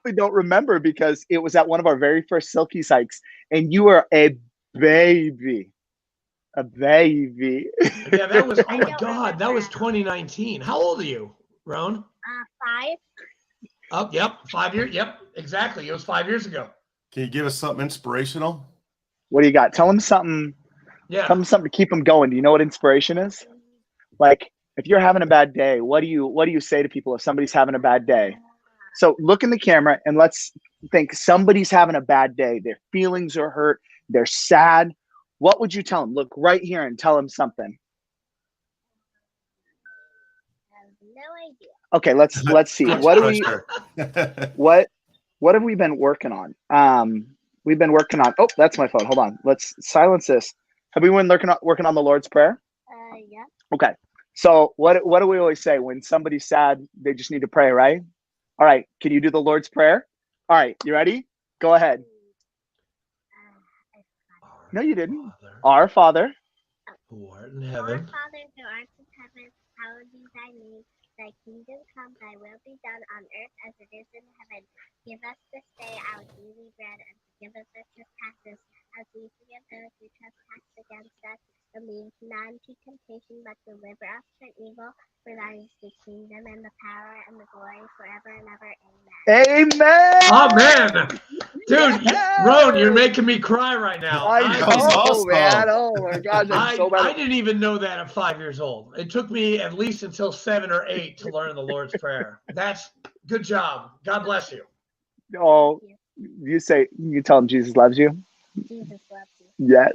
probably don't remember because it was at one of our very first Silkies hikes, and you were a baby. A baby. Yeah, that was, I oh my don't God, that remember was at all. 2019. How old are you, Roan? 5. Oh, yep, 5 years. Yep, exactly. It was 5 years ago. Can you give us something inspirational? What do you got? Tell them something. Yeah. Tell them something to keep them going. Do you know what inspiration is? Like, if you're having a bad day, what do you say to people if somebody's having a bad day? So look in the camera and let's think somebody's having a bad day. Their feelings are hurt. They're sad. What would you tell them? Look right here and tell them something. I have no idea. Okay, let's see. Much What do we pressure. what have we been working on? We've been working on. Oh, that's my phone. Hold on. Let's silence this. Have we been working on the Lord's Prayer? Yeah. Okay. So what do we always say when somebody's sad? They just need to pray, right? All right. Can you do the Lord's Prayer? All right. You ready? Go ahead. No, you didn't. Our Father. Who art in Our heaven. Father who art in heaven, hallowed be thy name. Thy kingdom come, thy will be done on earth as it is in heaven. Give us this day our daily bread, and forgive us our trespasses, as we forgive those who trespass against us. And lead us not into temptation, but deliver us from evil. For thine is the kingdom, and the power, and the glory, forever and ever. Amen. Amen. Oh, man. Dude, Yeah. Roan, you're making me cry right now. I That know, was awesome. man. Oh my gosh, I'm I, so bad. I didn't even know that at 5 years old. It took me at least until 7 or 8 to learn the Lord's Prayer. That's good job. God bless you. Oh, you tell him Jesus loves you. Jesus loves you. Yes.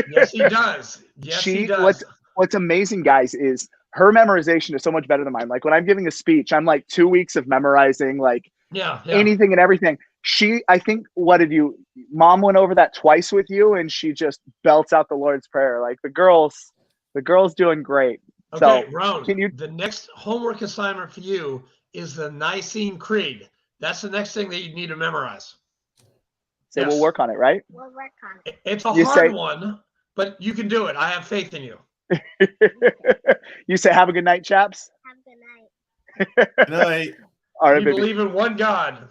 Yes, he does. Yes, he does. What's amazing, guys, is her memorization is so much better than mine. Like when I'm giving a speech, I'm like 2 weeks of memorizing like Yeah. anything and everything. I think, Mom went over that twice with you, and she just belts out the Lord's Prayer. Like the girl's doing great. Okay, So Roan, can you? the next homework assignment for you is the Nicene Creed. That's the next thing that you need to memorize. Say we'll work on it, right? We'll work on it. It's a You hard say- one, but you can do it. I have faith in you. You say, have a good night, chaps. Have a good night. Good night. All right, We baby. believe in one God,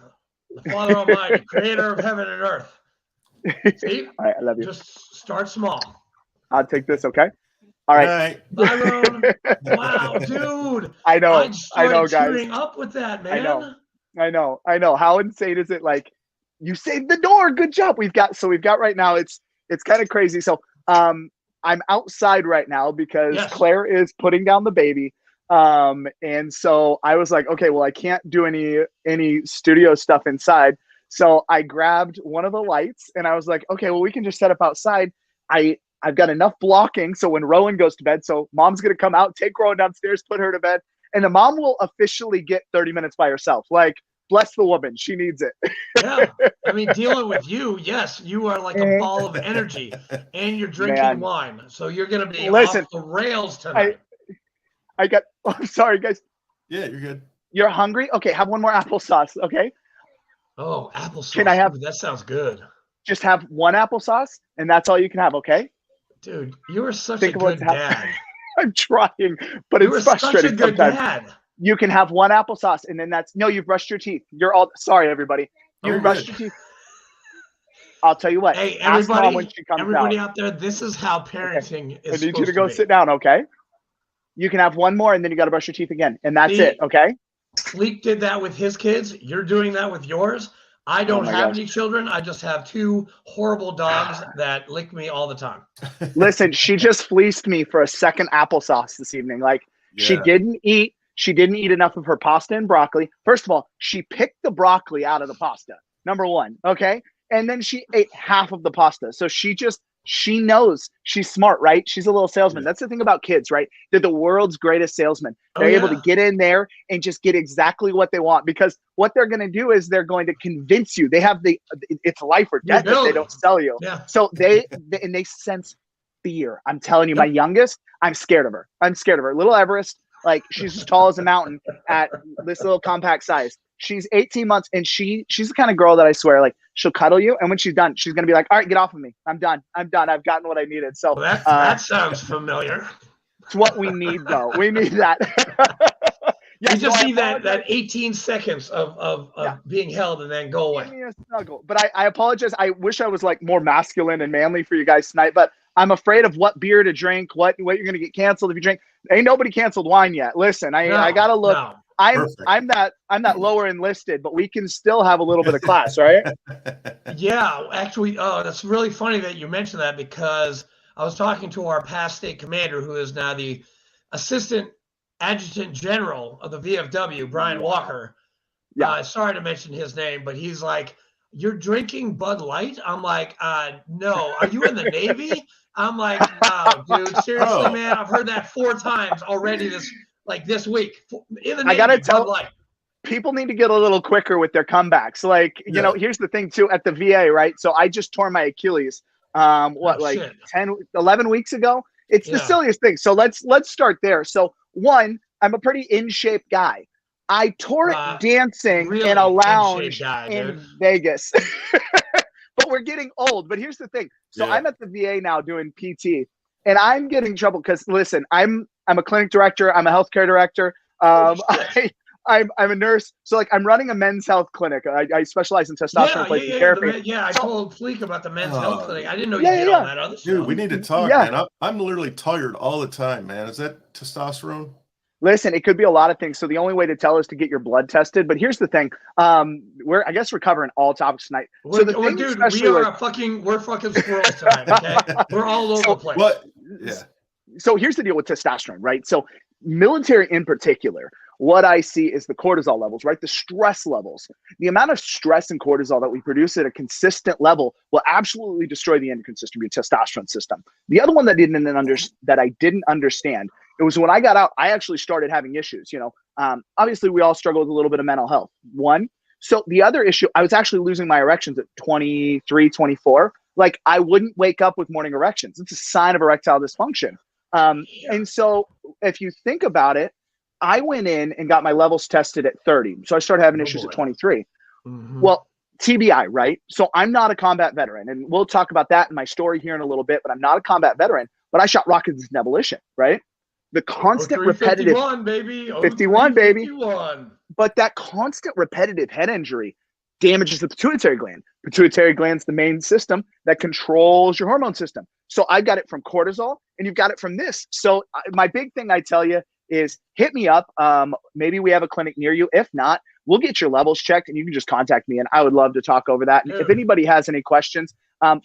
the Father Almighty, creator of heaven and earth. See? All right, I love you. Just start small. I'll take this, okay? All Good right. night. Bye, Roan. Wow, dude. I know, I started guys. tearing up with that, man. I know. How insane is it? Like, you saved the door. Good job. We've got right now. It's kind of crazy. So, I'm outside right now because Yes. Claire is putting down the baby. And so I was like, okay, well, I can't do any studio stuff inside. So I grabbed one of the lights and I was like, okay, well, we can just set up outside. I've got enough blocking. So when Rowan goes to bed, so Mom's going to come out, take Rowan downstairs, put her to bed. And the mom will officially get 30 minutes by herself. Like, bless the woman. She needs it. Yeah. I mean, dealing with you, yes, you are like a ball of energy and you're drinking Man. wine. So you're going to be Listen, off the rails tonight. I'm sorry, guys. Yeah, you're good. You're hungry? Okay, have one more applesauce, okay? Oh, applesauce. Can I have- Ooh, that sounds good. Just have one applesauce, and that's all you can have, okay? Dude, you are such Think a of what's good dad. I'm trying, but You are it's such a frustrating good sometimes. dad. You can have one applesauce, and then you've brushed your teeth. You're all sorry, everybody. You Oh, brushed good. your teeth. I'll tell you what. Hey, ask Mom when everybody, she comes everybody out. out there, this is how parenting I is need you to supposed go be. sit down, okay? You can have one more, and then you got to brush your teeth again, and that's See? it, okay? Sleep did that with his kids. You're doing that with yours. I don't my have gosh. any children. I just have 2 horrible dogs that lick me all the time. Listen, she just fleeced me for a second applesauce this evening. Like she Yeah. didn't eat enough of her pasta and broccoli. First of all, she picked the broccoli out of the pasta. Number one, okay? And then she ate half of the pasta. So she knows she's smart, right? She's a little salesman. Yeah. That's the thing about kids, right? They're the world's greatest salesmen. They're able to get in there and just get exactly what they want, because what they're going to do is they're going to convince you. They have it's life or death if they don't sell you. Yeah. So they sense fear. I'm telling you, my youngest, I'm scared of her. Little Everest, like she's as tall as a mountain at this little compact size. She's 18 months, and she's the kind of girl that I swear, like, she'll cuddle you, and when she's done, she's gonna be like, all right, get off of me. I'm done. I've gotten what I needed. So Well, that sounds familiar. it's what we need, though. We need that. You just so need that 18 seconds of being held and then go away. Give me a snuggle. But I apologize. I wish I was like more masculine and manly for you guys tonight, but I'm afraid of what beer to drink, what you're going to get canceled if you drink. Ain't nobody canceled wine yet. Listen, I got to look. No. I'm that lower enlisted, but we can still have a little bit of class, right? Yeah, actually, that's really funny that you mentioned that, because I was talking to our past state commander, who is now the assistant adjutant general of the VFW, Brian Walker. Yeah. Sorry to mention his name, but he's like, "You're drinking Bud Light?" I'm like, "No." "Are you in the Navy?" I'm like, "Oh, dude, seriously, man, I've heard that 4 times already this week." In the Navy, I gotta tell, Bud Light. People need to get a little quicker with their comebacks. Like, you know, here's the thing too, at the VA, right? So I just tore my Achilles, 11 weeks ago. It's the silliest thing. So let's start there. So one, I'm a pretty in shape guy. I tore it dancing really in a lounge in Vegas. But we're getting old. But here's the thing. So I'm at the VA now doing PT, and I'm getting trouble because, listen, I'm a clinic director. I'm a healthcare director. I'm a nurse. So like, I'm running a men's health clinic. I specialize in testosterone replacement therapy. I told Fleek about the men's health clinic. I didn't know you did all that other stuff. Dude, we need to talk, man. I'm literally tired all the time, man. Is that testosterone? Listen, it could be a lot of things. So the only way to tell is to get your blood tested. But here's the thing. We're covering all topics tonight. We're fucking squirrels tonight. Okay, we're all over the place. What? Yeah. So here's the deal with testosterone, right? So military in particular, what I see is the cortisol levels, right? The stress levels. The amount of stress and cortisol that we produce at a consistent level will absolutely destroy the endocrine system, your testosterone system. The other one that I didn't understand, it was when I got out, I actually started having issues. Obviously we all struggle with a little bit of mental health. One. So the other issue, I was actually losing my erections at 23, 24. Like, I wouldn't wake up with morning erections. It's a sign of erectile dysfunction. And so if you think about it, I went in and got my levels tested at 30. So I started having issues at 23. Mm-hmm. Well, TBI, right? So I'm not a combat veteran, and we'll talk about that in my story here in a little bit, but I'm not a combat veteran, but I shot rockets in demolition, right? The constant repetitive 51, baby. 51, baby. 51. But that constant repetitive head injury damages the pituitary gland. Pituitary gland's the main system that controls your hormone system. So I got it from cortisol, and you've got it from this. So my big thing I tell you is hit me up. Maybe we have a clinic near you. If not, we'll get your levels checked, and you can just contact me, and I would love to talk over that. And if anybody has any questions,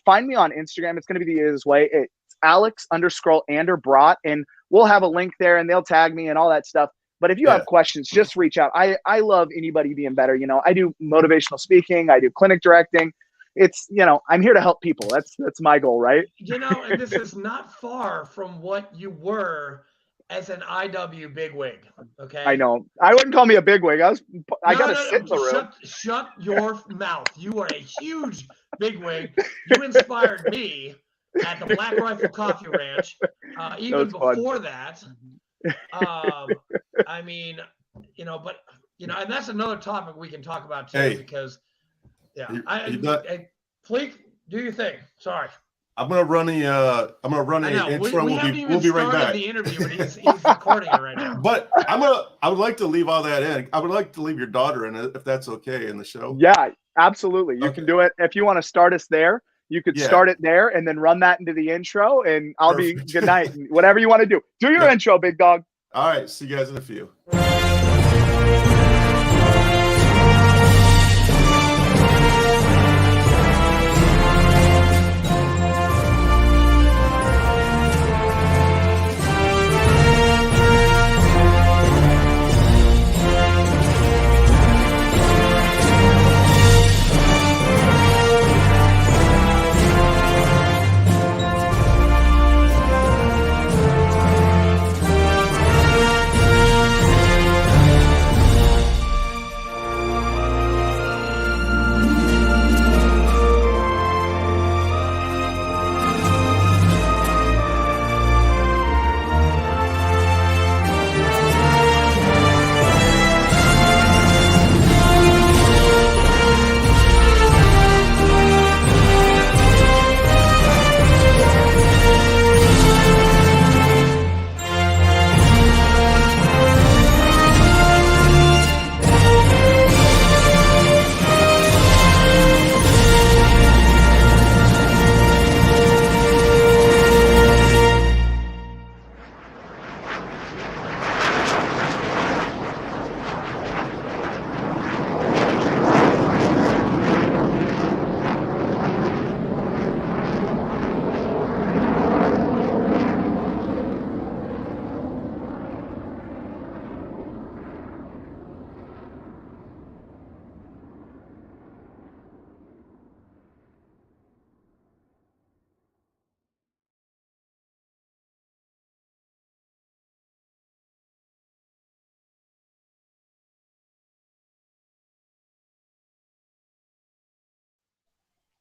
find me on Instagram. It's going to be the easiest way. It's Alex_Bratt, and we'll have a link there, and they'll tag me and all that stuff. But if you have questions, just reach out. I love anybody being better. I do motivational speaking. I do clinic directing. It's, I'm here to help people. That's my goal, right? And this is not far from what you were as an IW bigwig. Okay. I know. I wouldn't call me a bigwig. I got to sit in the room. Shut your mouth. You are a huge bigwig. You inspired me at the Black Rifle Coffee Ranch. Even before that. I mean, but and that's another topic we can talk about too, because Fleek, do your thing. Sorry. I'm gonna run the intro. We'll be right back. The interview, but he's recording it right now. But I would like to leave all that in. I would like to leave your daughter in it, if that's okay, in the show. Yeah, absolutely. You can do it. If you want to start us there, you could start it there and then run that into the intro, and I'll be good night. Whatever you want to do. Do your intro, big dog. All right. See you guys in a few.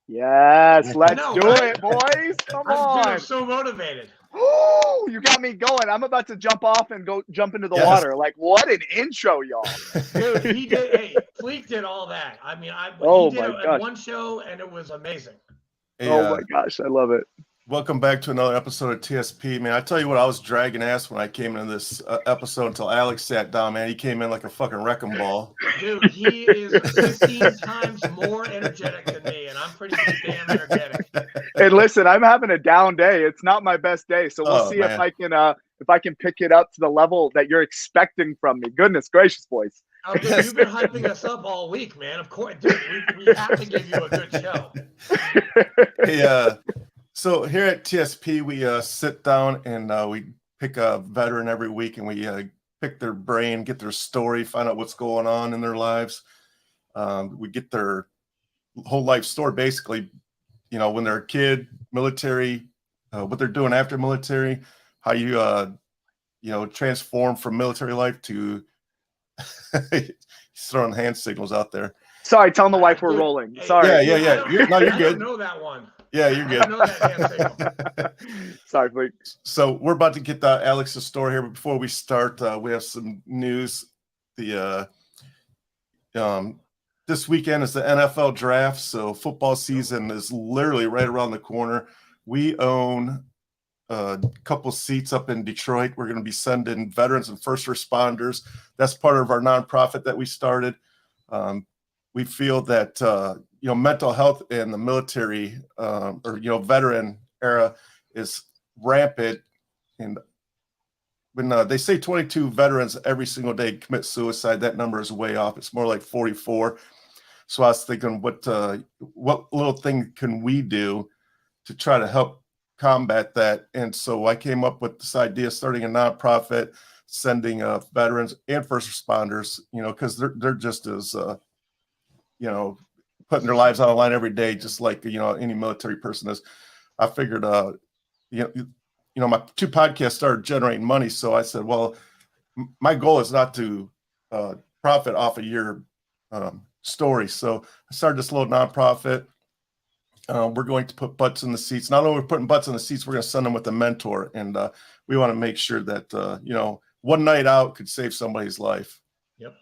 Yes, let's know, do right? it, boys. Come Dude, on. I'm so motivated. Ooh, you got me going. I'm about to jump off and go jump into the Yes. water. Like, what an intro, y'all. Dude, he did. Hey, Fleek did all that. I mean, Oh he did my it at gosh. one show, and it was amazing. Hey, Oh my gosh, I love it. welcome back to another episode of TSP, man. I tell you what, I was dragging ass when I came into this episode until Alex sat down, man. He came in like a fucking wrecking ball. Dude, he is 15 times more energetic than me, and I'm pretty damn energetic. And listen, I'm having a down day. It's not my best day, so we'll see man. if I can pick it up to the level that you're expecting from me. Goodness gracious, boys. Oh, dude, you've been hyping us up all week, man. Of course, dude, we have to give you a good show. Hey, so here at TSP, we sit down and we pick a veteran every week, and we pick their brain, get their story, find out what's going on in their lives. We get their whole life story, basically, you know, when they're a kid, military, what they're doing after military, how you, you know, transform from military life to he's throwing hand signals out there. Sorry, telling the wife we're rolling. Sorry. Yeah. You're I good. don't know that one. Yeah, you're good. I don't know that hand signal. Sorry, Fleek. So we're about to get Alex's story here, but before we start, we have some news. The this weekend is the NFL draft, so football season is literally right around the corner. We own a couple seats up in Detroit. We're going to be sending veterans and first responders. That's part of our nonprofit that we started. We feel that you know, mental health in the military or, you know, veteran era is rampant. And when they say 22 veterans every single day commit suicide, that number is way off. It's more like 44. So I was thinking, what little thing can we do to try to help combat that? And so I came up with this idea of starting a nonprofit, sending veterans and first responders, you know, because they're just as, you know, putting their lives on the line every day, just like, you know, any military person is. I figured, you know, my two podcasts started generating money. So I said, well, my goal is not to profit off of your story. So I started this little nonprofit. We're going to put butts in the seats. Not only are we putting butts in the seats, we're going to send them with a mentor. And we want to make sure that, you know, one night out could save somebody's life. Yep.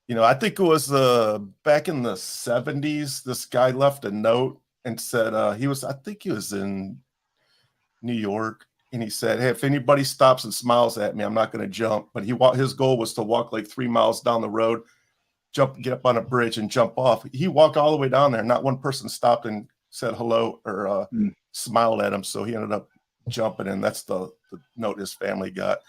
You know, I think it was back in the 70s, this guy left a note and said I think he was in New York. And he said, hey, if anybody stops and smiles at me, I'm not going to jump. But his goal was to walk like 3 miles down the road, get up on a bridge and jump off. He walked all the way down there. Not one person stopped and said hello or smiled at him. So he ended up jumping, and that's the note his family got.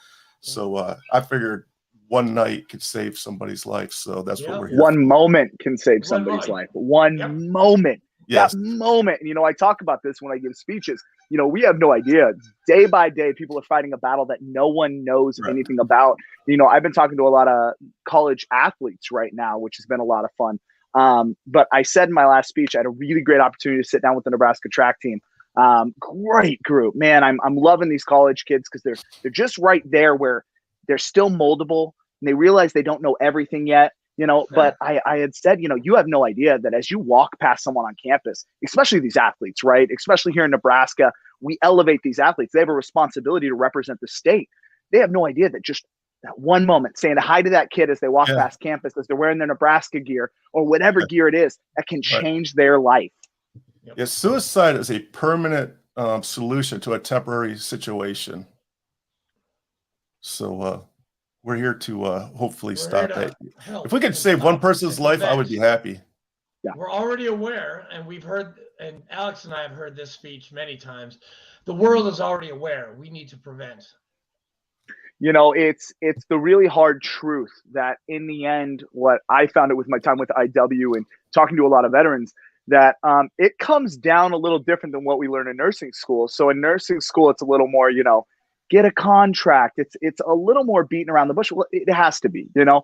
So I figured one night could save somebody's life. So that's what we're here One for. moment can save somebody's life. One moment. Yes. That moment. And, you know, I talk about this when I give speeches. You know, we have no idea. Day by day, people are fighting a battle that no one knows anything about. You know, I've been talking to a lot of college athletes right now, which has been a lot of fun. But I said in my last speech, I had a really great opportunity to sit down with the Nebraska track team. Great group, man. I'm loving these college kids because they're just right there where they're still moldable and they realize they don't know everything yet. You know, but I had said, you know, you have no idea that as you walk past someone on campus, especially these athletes, right? Especially here in Nebraska, we elevate these athletes. They have a responsibility to represent the state. They have no idea that just that one moment, saying hi to that kid as they walk past campus, as they're wearing their Nebraska gear or whatever gear it is, that can change their life. Yeah, suicide is a permanent solution to a temporary situation. So we're here to hopefully stop that. If we could save one person's life, I would be happy. Yeah. We're already aware, and we've heard, and Alex and I have heard this speech many times. The world is already aware. We need to prevent. You know, it's the really hard truth that in the end, what I found it with my time with IW and talking to a lot of veterans, that it comes down a little different than what we learn in nursing school. So in nursing school, it's a little more, you know, get a contract. It's a little more beaten around the bush. Well, it has to be, you know,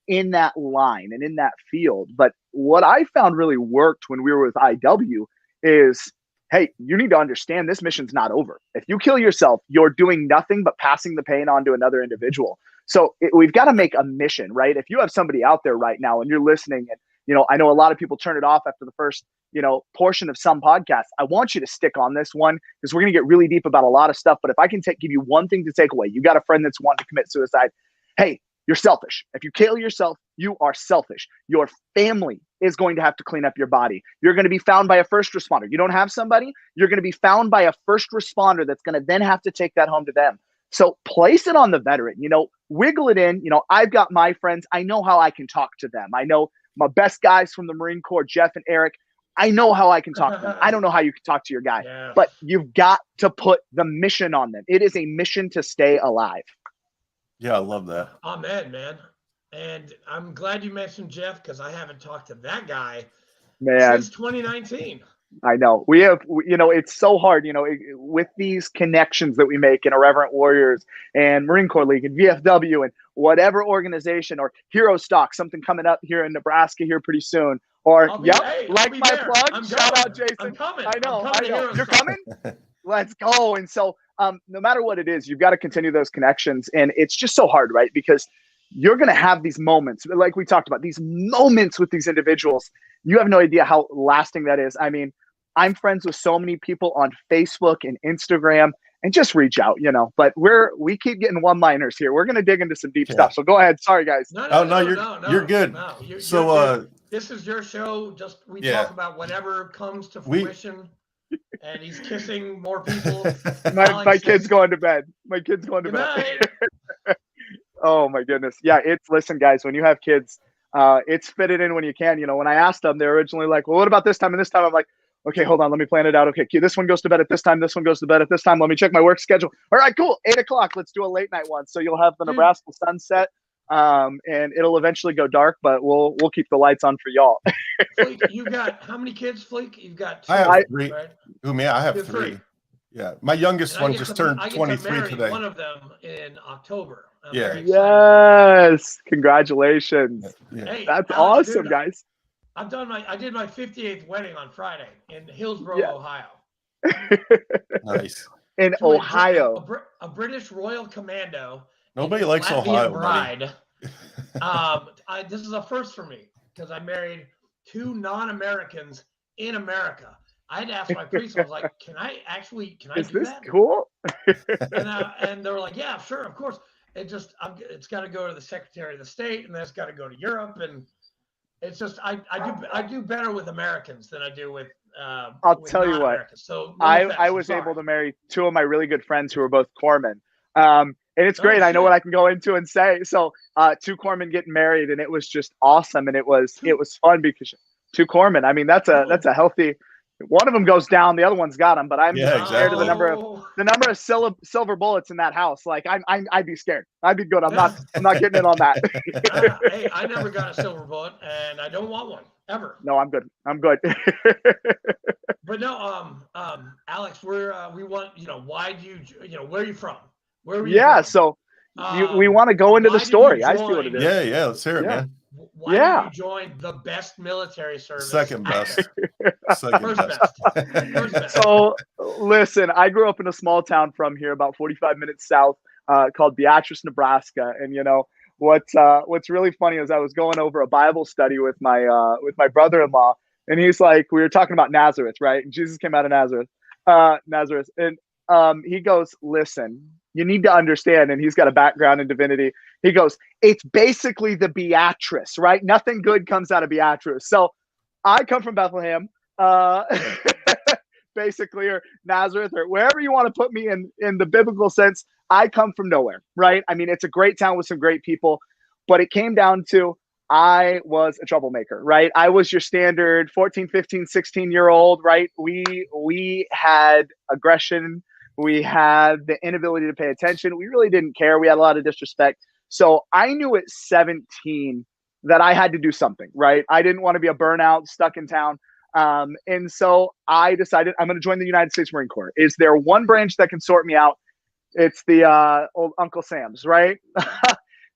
in that line and in that field. But what I found really worked when we were with IW is, hey, you need to understand this mission's not over. If you kill yourself, you're doing nothing but passing the pain on to another individual. So we've got to make a mission, right? If you have somebody out there right now and you're listening I know a lot of people turn it off after the first, portion of some podcasts. I want you to stick on this one because we're going to get really deep about a lot of stuff. But if I can give you one thing to take away, you got a friend that's wanting to commit suicide. Hey, you're selfish. If you kill yourself, you are selfish. Your family is going to have to clean up your body. You're going to be found by a first responder. You don't have somebody, you're going to be found by a first responder that's going to then have to take that home to them. So place it on the veteran, wiggle it in. I've got my friends. I know how I can talk to them. I know my best guys from the Marine Corps, Jeff and Eric. I know how I can talk to them. I don't know how you can talk to your guy, but you've got to put the mission on them. It is a mission to stay alive. Yeah, I love that. Amen, man. And I'm glad you mentioned Jeff because I haven't talked to that guy since 2019. I know. We have, it's so hard, with these connections that we make in Irreverent Warriors and Marine Corps League and VFW and whatever organization or Hero Stock, something coming up here in Nebraska here pretty soon. Or, plug. Shout out, Jason. I'm coming. I know. You're coming? Let's go. And so, no matter what it is, you've got to continue those connections. And it's just so hard, right? Because you're going to have these moments, like we talked about, these moments with these individuals. You have no idea how lasting that is. I mean, I'm friends with so many people on Facebook and Instagram, and just reach out, but we keep getting one-liners here. We're going to dig into some deep stuff. So go ahead. Sorry, guys. No, you're good. No, so, this is your show. Just we talk about whatever comes to fruition. And he's kissing more people. My kid's going to bed. My kid's going to bed. Oh my goodness. Yeah. Listen, guys, when you have kids, it's fit it in when you can. When I asked them, they're originally like, well, what about this time and this time? I'm like, okay, hold on. Let me plan it out. Okay. This one goes to bed at this time. This one goes to bed at this time. Let me check my work schedule. All right, cool. 8:00. Let's do a late night one. So you'll have the Nebraska sunset. And it'll eventually go dark, but we'll keep the lights on for y'all. Fleek, you got how many kids, Fleek? You've got two. I have three. Right? I have three. Yeah. My youngest one just turned 23 today. One of them in October. Yes. Congratulations. Yeah. Hey, that's awesome, dude, guys. I did my 58th wedding on Friday in Hillsboro, Ohio. Nice. In Ohio. A British Royal Commando. Nobody likes Ohio, bride. This is a first for me because I married two non-Americans in America. I had to ask my priest. I was like, "Can I Is do this that?" Cool? and they were like, "Yeah, sure, of course." It's got to go to the Secretary of the State, and then it's got to go to Europe, and it's just I do better with Americans than I do with. I'll tell you what. So I was able to marry two of my really good friends who were both corpsmen. And it's great. I know what I can go into and say. So, two corpsmen getting married, and it was just awesome. And it was fun because two corpsmen. I mean, that's a healthy. One of them goes down, the other one's got him. But I'm scared of the number of silver bullets in that house. Like I'd be scared. I'd be good. I'm not getting in on that. Hey, I never got a silver bullet, and I don't want one ever. No, I'm good. But no, Alex, we want why do you where are you from? Where were you from? So we want to go into the story. I see what it is. Yeah, let's hear it, man. Why did you join the best military service? Second best. First best. So listen, I grew up in a small town from here, about 45 minutes south, called Beatrice, Nebraska. And what's really funny is I was going over a Bible study with my brother-in-law, and he's like, we were talking about Nazareth, right? And Jesus came out of Nazareth, and he goes, listen, you need to understand, and he's got a background in divinity. He goes, it's basically the Beatrice, right? Nothing good comes out of Beatrice. So I come from Bethlehem, basically, or Nazareth, or wherever you want to put me in the biblical sense. I come from nowhere, right? I mean, it's a great town with some great people, but it came down to I was a troublemaker, right? I was your standard 14, 15, 16-year-old, right? We had aggression. We had the inability to pay attention. We really didn't care. We had a lot of disrespect. So I knew at 17 that I had to do something, right? I didn't want to be a burnout stuck in town. And so I decided I'm going to join the United States Marine Corps. Is there one branch that can sort me out? It's the old Uncle Sam's, right?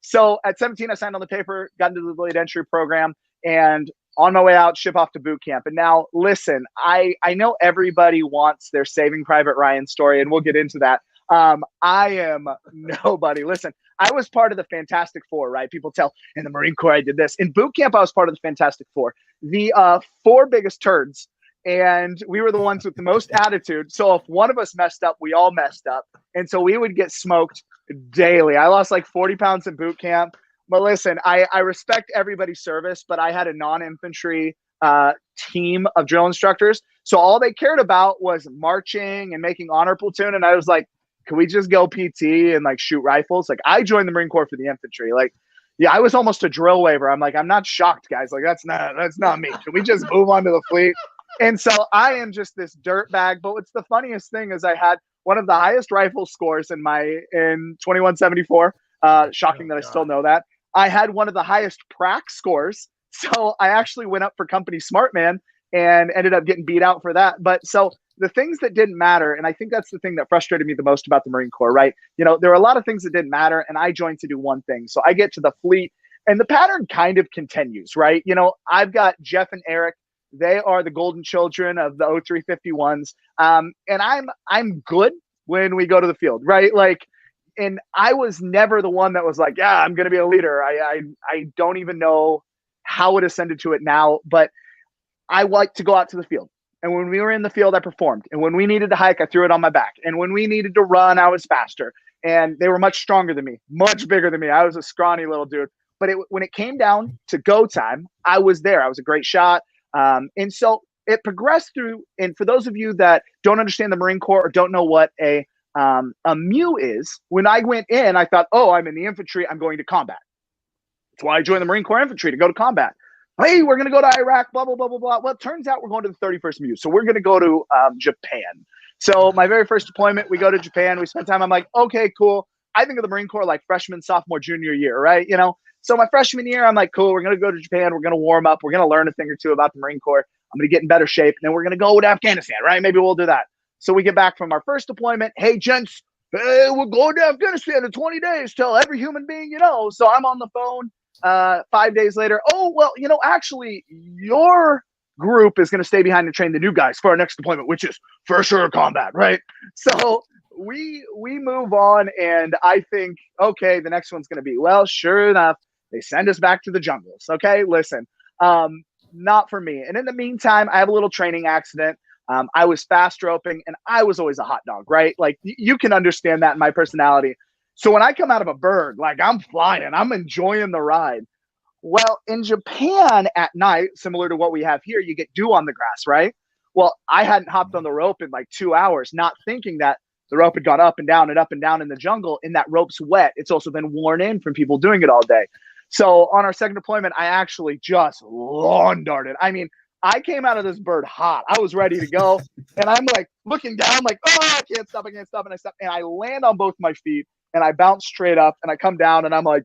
So at 17, I signed on the paper, got into the delayed entry program, and on my way out, ship off to boot camp. And now, listen, I know everybody wants their Saving Private Ryan story, and we'll get into that. I am nobody. Listen, I was part of the Fantastic Four, right? People tell in the Marine Corps I did this. In boot camp, I was part of the Fantastic Four, the four biggest turds. And we were the ones with the most attitude. So if one of us messed up, we all messed up. And so we would get smoked daily. I lost like 40 pounds in boot camp. But listen, I respect everybody's service, but I had a non-infantry team of drill instructors. So all they cared about was marching and making honor platoon. And I was like, can we just go PT and like shoot rifles? Like I joined the Marine Corps for the infantry. Like, yeah, I was almost a drill waiver. I'm like, I'm not shocked, guys. Like that's not me. Can we just move on to the fleet? And so I am just this dirt bag. But what's the funniest thing is I had one of the highest rifle scores in 2174. Shocking that I still know that. I had one of the highest prac scores. So I actually went up for company smart man and ended up getting beat out for that. But so the things that didn't matter, and I think that's the thing that frustrated me the most about the Marine Corps, right? You know, there are a lot of things that didn't matter, and I joined to do one thing. So I get to the fleet, and the pattern kind of continues, right? You know, I've got Jeff and Eric. They are the golden children of the 0351s. And I'm good when we go to the field, right? Like, and I was never the one that was like, yeah, I'm going to be a leader. I don't even know how it ascended to it now, but I like to go out to the field. And when we were in the field, I performed. And when we needed to hike, I threw it on my back. And when we needed to run, I was faster. And they were much stronger than me, much bigger than me. I was a scrawny little dude. But when it came down to go time, I was there. I was a great shot. And so it progressed through. And for those of you that don't understand the Marine Corps or don't know what a MEU is, when I went in, I thought, oh, I'm in the infantry. I'm going to combat. That's why I joined the Marine Corps infantry, to go to combat. Hey, we're going to go to Iraq, blah, blah, blah, blah, blah. Well, it turns out we're going to the 31st MEU. So we're going to go to Japan. So my very first deployment, we go to Japan. We spend time. I'm like, okay, cool. I think of the Marine Corps like freshman, sophomore, junior year, right? You know, so my freshman year, I'm like, cool. We're going to go to Japan. We're going to warm up. We're going to learn a thing or two about the Marine Corps. I'm going to get in better shape. And then we're going to go to Afghanistan, right? Maybe we'll do that. So we get back from our first deployment. Hey, gents, hey, we're going to Afghanistan in 20 days. Tell every human being you know. So I'm on the phone 5 days later. Oh, well, you know, actually, your group is going to stay behind and train the new guys for our next deployment, which is for sure combat, right? So we move on, and I think, okay, the next one's going to be, well, sure enough, they send us back to the jungles. Okay, listen, not for me. And in the meantime, I have a little training accident. I was fast roping, and I was always a hot dog, right? Like you can understand that in my personality. So when I come out of a bird, like I'm flying, I'm enjoying the ride. Well, in Japan at night, similar to what we have here, you get dew on the grass, right? Well, I hadn't hopped on the rope in like 2 hours, not thinking that the rope had gone up and down in the jungle, and that rope's wet. It's also been worn in from people doing it all day. So on our second deployment, I actually just lawn darted. I mean, I came out of this bird hot. I was ready to go. And I'm like looking down, like, oh, I can't stop. And I stop. And I land on both my feet, and I bounce straight up, and I come down, and I'm like,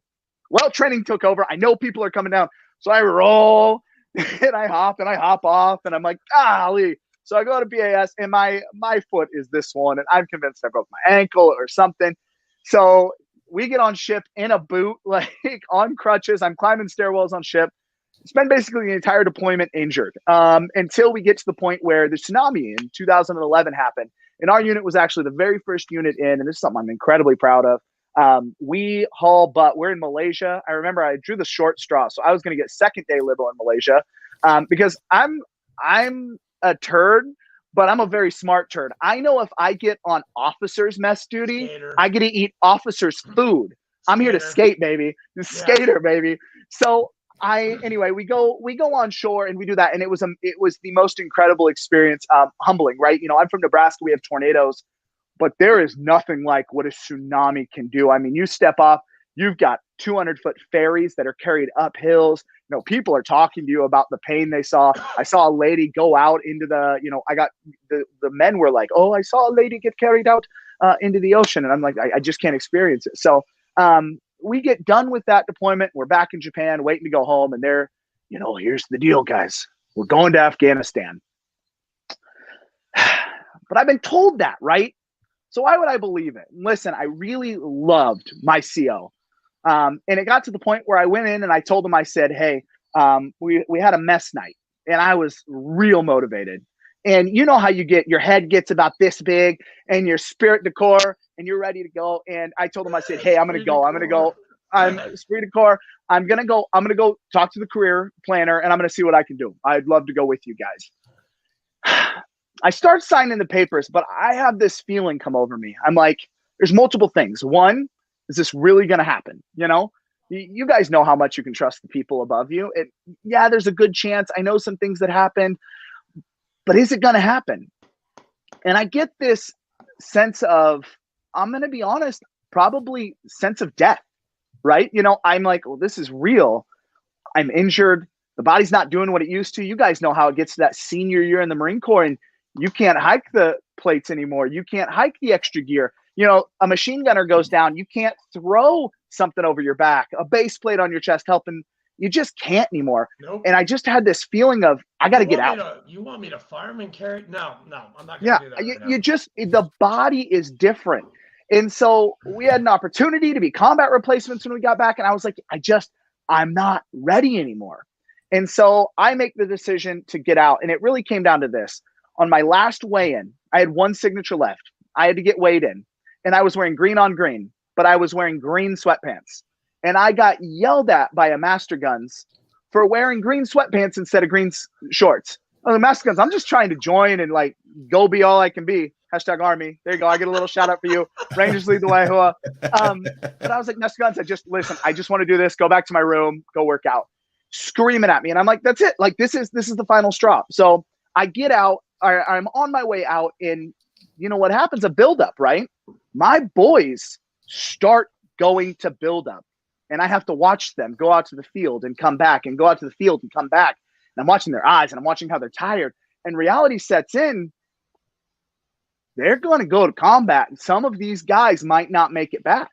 well, training took over. I know people are coming down. So I roll and I hop off, and I'm like, golly. So I go to BAS, and my foot is this one, and I'm convinced I broke my ankle or something. So we get on ship in a boot, like on crutches. I'm climbing stairwells on ship. Spend basically the entire deployment injured until we get to the point where the tsunami in 2011 happened. And our unit was actually the very first unit in, and this is something I'm incredibly proud of. We haul butt. We're in Malaysia. I remember I drew the short straw, so I was going to get second day libo in Malaysia because I'm a turd, but I'm a very smart turd. I know if I get on officers' mess duty, I get to eat officers' food. I'm here to skate, baby. Skater, baby. So anyway, we go on shore and we do that, and it was the most incredible experience. Humbling, right? You know, I'm from Nebraska. We have tornadoes. But there is nothing like what a tsunami can do. I mean, you step off, you've got 200-foot ferries that are carried up hills. You know, people are talking to you about the pain they saw. I saw a lady go out into the, you know, the men were like, oh, I saw a lady get carried out into the ocean. And I'm like, I just can't experience it. So we get done with that deployment. We're back in Japan waiting to go home. And they're, you know, here's the deal, guys. We're going to Afghanistan. But I've been told that, right? So why would I believe it? Listen, I really loved my CO. And it got to the point where I went in and I told them, I said, hey, we had a mess night. And I was real motivated. And you know how your head gets about this big and your spirit decor and you're ready to go. And I told him, I said, hey, I'm going to go. I'm esprit de corps. I'm going to go talk to the career planner and I'm going to see what I can do. I'd love to go with you guys. I start signing the papers, but I have this feeling come over me. I'm like, there's multiple things. One, is this really going to happen? You know, you guys know how much you can trust the people above you. Yeah, there's a good chance. I know some things that happened, but is it going to happen? And I get this sense of, I'm going to be honest, probably sense of death, right? You know, I'm like, well, this is real. I'm injured. The body's not doing what it used to. You guys know how it gets to that senior year in the Marine Corps and you can't hike the plates anymore. You can't hike the extra gear. You know, a machine gunner goes down. You can't throw something over your back, a base plate on your chest helping. You just can't anymore. Nope. And I just had this feeling of, I got to get out. You want me to fireman carry? No, I'm not going to do that. The body is different. And so we had an opportunity to be combat replacements when we got back. And I was like, I'm not ready anymore. And so I make the decision to get out. And it really came down to this. On my last weigh-in, I had one signature left. I had to get weighed in. And I was wearing green on green, but I was wearing green sweatpants. And I got yelled at by a Master Guns for wearing green sweatpants instead of green shorts. Oh, the Master Guns, I'm just trying to join and like go be all I can be. Hashtag Army. There you go. I get a little shout out for you. Rangers lead the way. But I was like, Master Guns, I just want to do this. Go back to my room. Go work out. Screaming at me. And I'm like, that's it. Like, this is the final straw. So I get out. I'm on my way out. And you know what happens? A buildup, right? My boys start going to build up. And I have to watch them go out to the field and come back and go out to the field and come back. And I'm watching their eyes and I'm watching how they're tired. And reality sets in. They're going to go to combat. And some of these guys might not make it back.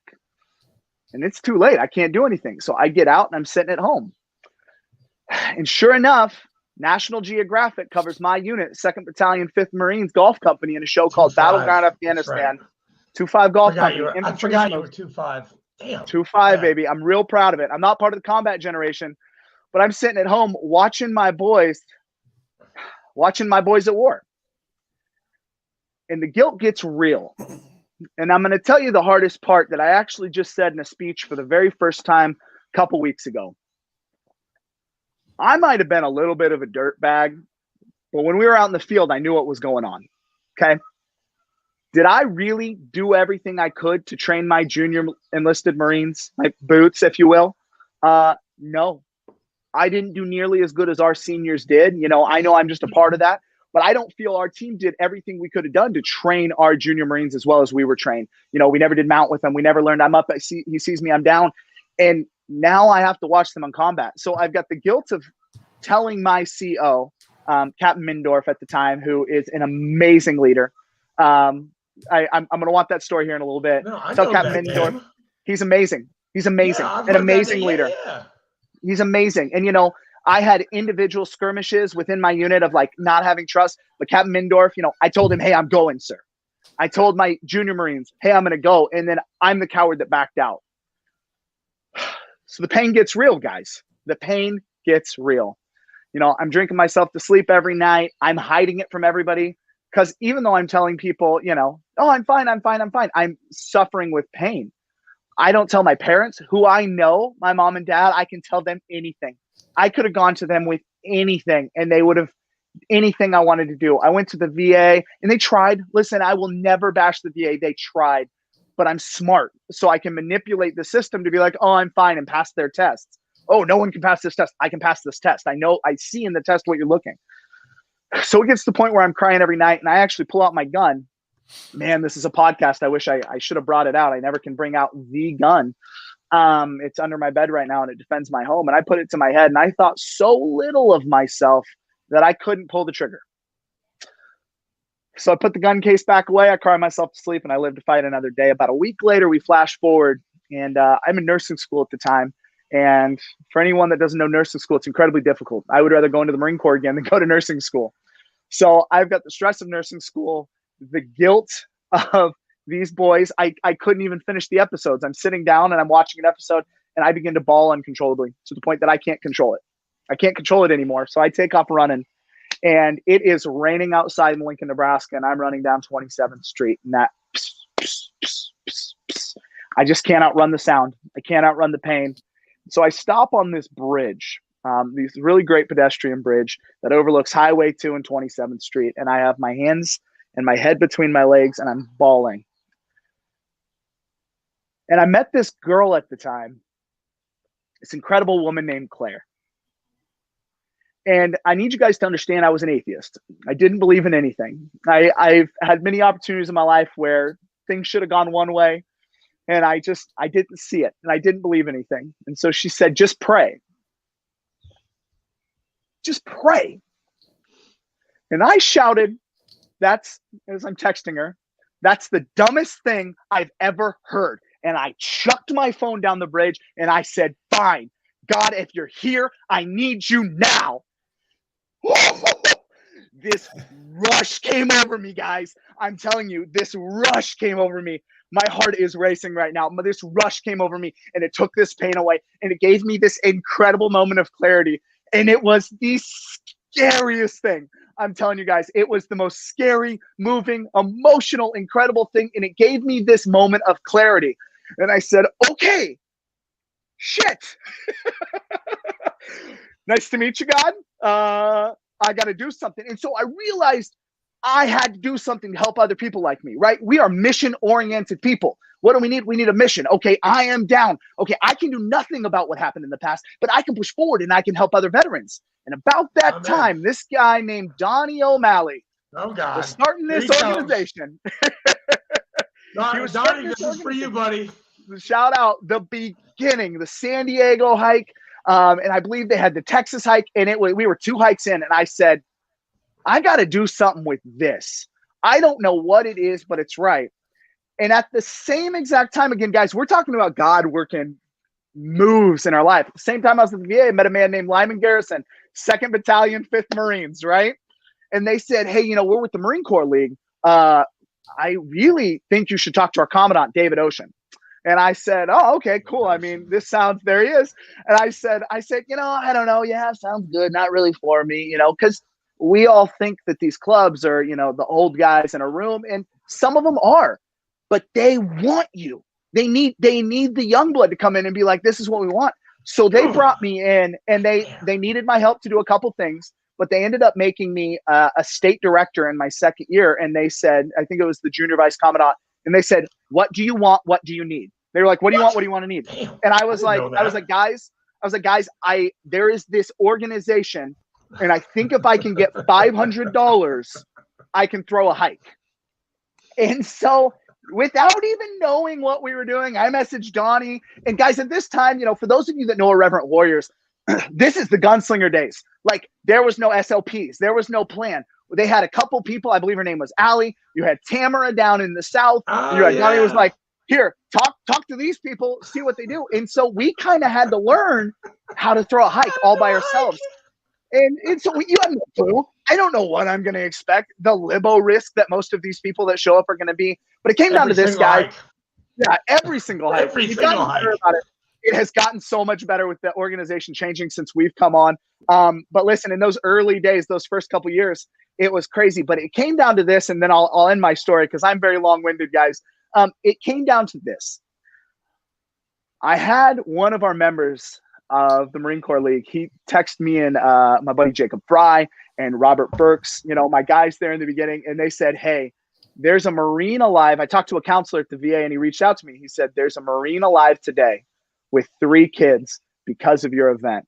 And it's too late. I can't do anything. So I get out and I'm sitting at home. And sure enough, National Geographic covers my unit, 2nd Battalion, 5th Marines Golf Company in a show called Battleground Afghanistan. Right. 2-5 Golf Company. I forgot you were 2-5. Damn. 2-5, baby. I'm real proud of it. I'm not part of the combat generation, but I'm sitting at home watching my boys at war. And the guilt gets real. And I'm going to tell you the hardest part that I actually just said in a speech for the very first time a couple weeks ago. I might have been a little bit of a dirtbag, but when we were out in the field, I knew what was going on. Okay. Did I really do everything I could to train my junior enlisted Marines, my boots, if you will? No, I didn't do nearly as good as our seniors did. You know I'm just a part of that, but I don't feel our team did everything we could have done to train our junior Marines as well as we were trained. You know, we never did mount with them. We never learned I'm up. He sees me, I'm down. And now I have to watch them on combat. So I've got the guilt of telling my CO, Captain Mindorf at the time, who is an amazing leader. I'm going to want that story here in a little bit. No, Tell Captain Mindorf, he's amazing. He's amazing. Yeah, an amazing leader. Yeah. He's amazing. And, you know, I had individual skirmishes within my unit of like not having trust. But Captain Mindorf, you know, I told him, hey, I'm going, sir. I told my junior Marines, hey, I'm going to go. And then I'm the coward that backed out. So the pain gets real, guys. The pain gets real. You know, I'm drinking myself to sleep every night. I'm hiding it from everybody because even though I'm telling people, you know, oh, I'm fine. I'm suffering with pain. I don't tell my parents who I know, my mom and dad, I can tell them anything. I could have gone to them with anything and they would have anything I wanted to do. I went to the VA and they tried. Listen, I will never bash the VA. They tried. But I'm smart, so I can manipulate the system to be like, oh, I'm fine, and pass their tests. Oh, no one can pass this test. I can pass this test. I know, I see in the test what you're looking. So it gets to the point where I'm crying every night, and I actually pull out my gun. Man, this is a podcast. I wish I should have brought it out. I never can bring out the gun. It's under my bed right now, and it defends my home. And I put it to my head, and I thought so little of myself that I couldn't pull the trigger. So I put the gun case back away. I cry myself to sleep, and I live to fight another day. About a week later, we flash forward, and I'm in nursing school at the time. And for anyone that doesn't know nursing school, it's incredibly difficult. I would rather go into the Marine Corps again than go to nursing school. So I've got the stress of nursing school, the guilt of these boys. I couldn't even finish the episodes. I'm sitting down and I'm watching an episode, and I begin to bawl uncontrollably to the point that I can't control it. I can't control it anymore. So I take off running. And it is raining outside in Lincoln, Nebraska, and I'm running down 27th Street, and that I just can't outrun the sound. I can't outrun the pain. So I stop on this bridge, this really great pedestrian bridge that overlooks Highway 2 and 27th Street, and I have my hands and my head between my legs, and I'm bawling. And I met this girl at the time, this incredible woman named Claire. And I need you guys to understand I was an atheist. I didn't believe in anything. I've had many opportunities in my life where things should have gone one way, and I didn't see it, and I didn't believe anything. And so she said, just pray. Just pray. And I shouted, as I'm texting her, that's the dumbest thing I've ever heard. And I chucked my phone down the bridge, and I said, fine. God, if you're here, I need you now. This rush came over me, guys. I'm telling you, this rush came over me. My heart is racing right now. But this rush came over me, and it took this pain away, and it gave me this incredible moment of clarity. And it was the scariest thing. I'm telling you guys, it was the most scary, moving, emotional, incredible thing. And it gave me this moment of clarity. And I said, okay, shit. Nice to meet you, God. I got to do something. And so I realized I had to do something to help other people like me, right? We are mission-oriented people. What do we need? We need a mission. Okay, I am down. Okay, I can do nothing about what happened in the past, but I can push forward and I can help other veterans. And about that time, this guy named Donnie O'Malley was starting this organization. Donnie, this is for you, buddy. Shout out the beginning, the San Diego hike. And I believe they had the Texas hike, and we were 2 hikes in, and I said, I got to do something with this. I don't know what it is, but it's right. And at the same exact time, again, guys, we're talking about God working moves in our life. At the same time I was at the VA, I met a man named Lyman Garrison, 2nd Battalion, 5th Marines, right? And they said, hey, we're with the Marine Corps League. I really think you should talk to our Commandant, David Ocean. And I said, oh, okay, cool. I mean, there he is. And I said, I don't know. Yeah, sounds good. Not really for me, because we all think that these clubs are, the old guys in a room, and some of them are, but they want you. They need the young blood to come in and be like, this is what we want. So they brought me in, and they needed my help to do a couple things, but they ended up making me a state director in my 2nd year. And they said, I think it was the junior vice commandant. And they said, what do you want? What do you need? They were like, what do you want? What do you want to need? And I was like, guys, there is this organization, and I think if I can get $500, I can throw a hike. And so without even knowing what we were doing, I messaged Donnie. And guys, at this time, for those of you that know Irreverent Warriors, this is the gunslinger days. Like, there was no SLPs. There was no plan. They had a couple people. I believe her name was Allie. You had Tamara down in the South. Donnie was like, here, talk to these people, see what they do. And so we kind of had to learn how to throw a hike all by ourselves. And so you have no clue. I don't know what I'm going to expect. The libo risk that most of these people that show up are going to be. But it came down to this guy. Hike. Yeah, every single hike. Every single hike. About it. It has gotten so much better with the organization changing since we've come on. But listen, in those early days, those first couple years, it was crazy. But it came down to this, and then I'll end my story because I'm very long-winded, guys. It came down to this. I had one of our members of the Marine Corps League. He texted me and my buddy Jacob Fry and Robert Burks, my guys there in the beginning, and they said, hey, there's a Marine alive. I talked to a counselor at the VA, and he reached out to me. He said, there's a Marine alive today with 3 kids because of your event.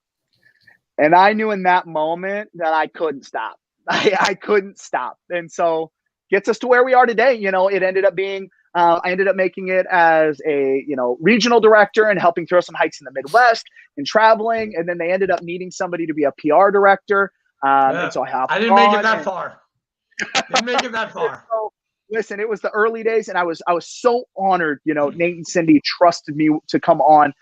And I knew in that moment that I couldn't stop. I couldn't stop. And so gets us to where we are today. It ended up being, I ended up making it as a, regional director and helping throw some hikes in the Midwest and traveling. And then they ended up needing somebody to be a PR director. And so I didn't make it that far. Didn't make it that far. So, listen, it was the early days, and I was so honored. Nate and Cindy trusted me to come on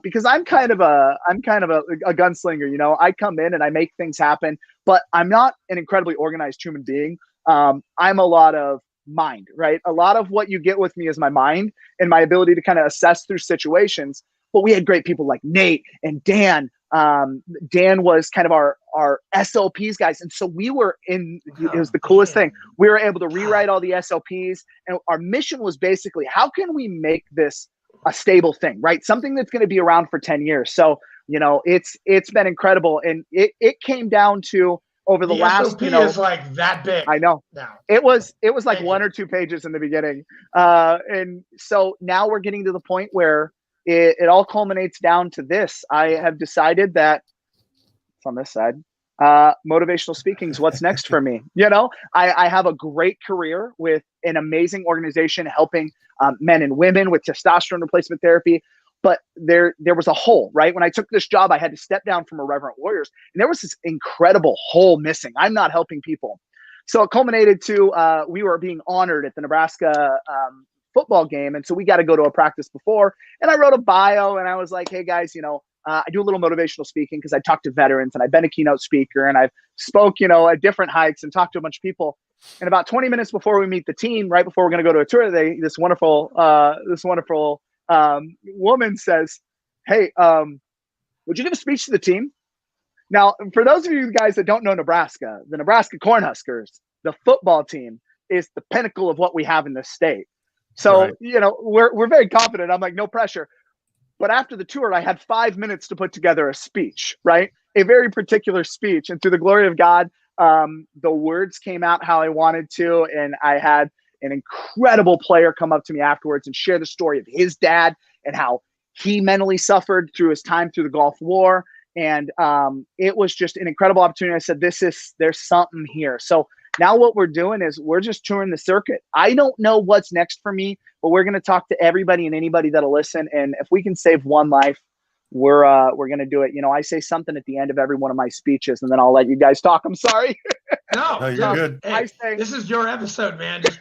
because I'm kind of a gunslinger. I come in and I make things happen, but I'm not an incredibly organized human being. I'm a lot of mind, right? A lot of what you get with me is my mind and my ability to kind of assess through situations. But we had great people like Nate and Dan, Dan was kind of our SOPs guys. And so we were it was the coolest Dan. thing. We were able to rewrite all the SOPs. And our mission was basically, how can we make this a stable thing, right? Something that's going to be around for 10 years. So, it's been incredible. And it came down to over the last, SOP is like that big. I know. Now. It was like Thank one you. or two pages in the beginning. And so now we're getting to the point where it all culminates down to this. I have decided that it's on this side. Motivational speaking is what's next for me. I have a great career with an amazing organization helping men and women with testosterone replacement therapy. But there was a hole, right? When I took this job, I had to step down from Irreverent Warriors, and there was this incredible hole missing. I'm not helping people. So it culminated to we were being honored at the Nebraska football game. And so we got to go to a practice before. And I wrote a bio, and I was like, hey, guys, I do a little motivational speaking because I talk to veterans, and I've been a keynote speaker, and I've spoke, at different hikes and talked to a bunch of people. And about 20 minutes before we meet the team, right before we're going to go to a tour, this wonderful woman says, hey, would you give a speech to the team? Now, for those of you guys that don't know Nebraska, the Nebraska Cornhuskers, the football team, is the pinnacle of what we have in this state. So, Right. We're very confident. I'm like, no pressure. But after the tour, I had 5 minutes to put together a speech, right? A very particular speech. And through the glory of God, the words came out how I wanted to. And I had an incredible player come up to me afterwards and share the story of his dad and how he mentally suffered through his time through the Gulf War. And it was just an incredible opportunity. I said, there's something here. So now what we're doing is we're just touring the circuit. I don't know what's next for me, but we're going to talk to everybody and anybody that'll listen. And if we can save one life, we're going to do it. I say something at the end of every one of my speeches, and then I'll let you guys talk. I'm sorry. No, you're good. Hey, I say, this is your episode, man. Just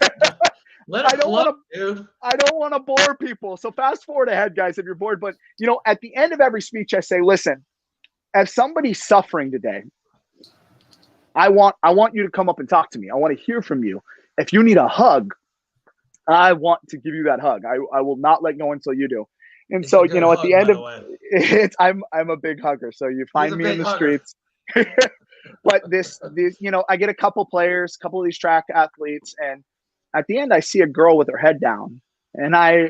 let it flow, dude. I don't want to bore people. So fast forward ahead, guys, if you're bored. But, at the end of every speech, I say, listen, if somebody's suffering today, I want you to come up and talk to me. I want to hear from you. If you need a hug, I want to give you that hug. I will not let go until you do. And It's so, a good at hug, the end by of the way. it, I'm a big hugger. So you find He's a me in big the hugger. streets. But this, I get a couple players, a couple of these track athletes, and at the end I see a girl with her head down. And I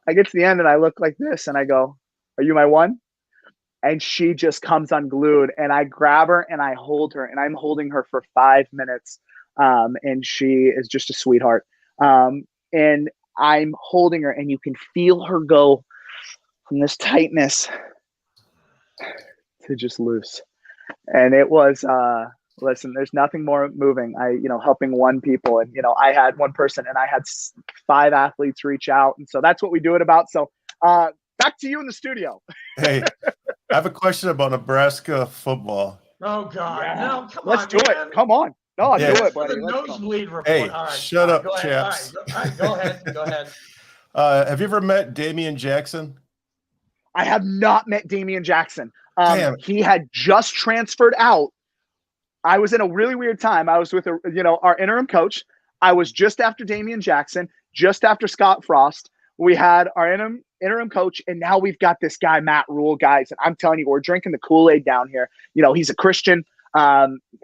get to the end and I look like this and I go, "Are you my one?" And she just comes unglued, and I grab her and I hold her, and I'm holding her for 5 minutes. And she is just a sweetheart. And I'm holding her, and you can feel her go from this tightness to just loose. And it was, listen, there's nothing more moving. Helping one people, and, I had one person and I had 5 athletes reach out. And so that's what we do it about. So, back to you in the studio. Hey, I have a question about Nebraska football. Oh God, Yeah. no, come Let's on, do man. it. Come on. No, Yeah. do it, For buddy. the Let's go. nosebleed report. Hey, All right, shut all up, right, go ahead. chaps. All right, go ahead. Go ahead. Have you ever met Damian Jackson? I have not met Damian Jackson. Damn. He had just transferred out. I was in a really weird time. I was with our interim coach. I was just after Damian Jackson, just after Scott Frost. We had our interim coach, and now we've got this guy, Matt Rule, guys. And I'm telling you, we're drinking the Kool-Aid down here. He's a Christian.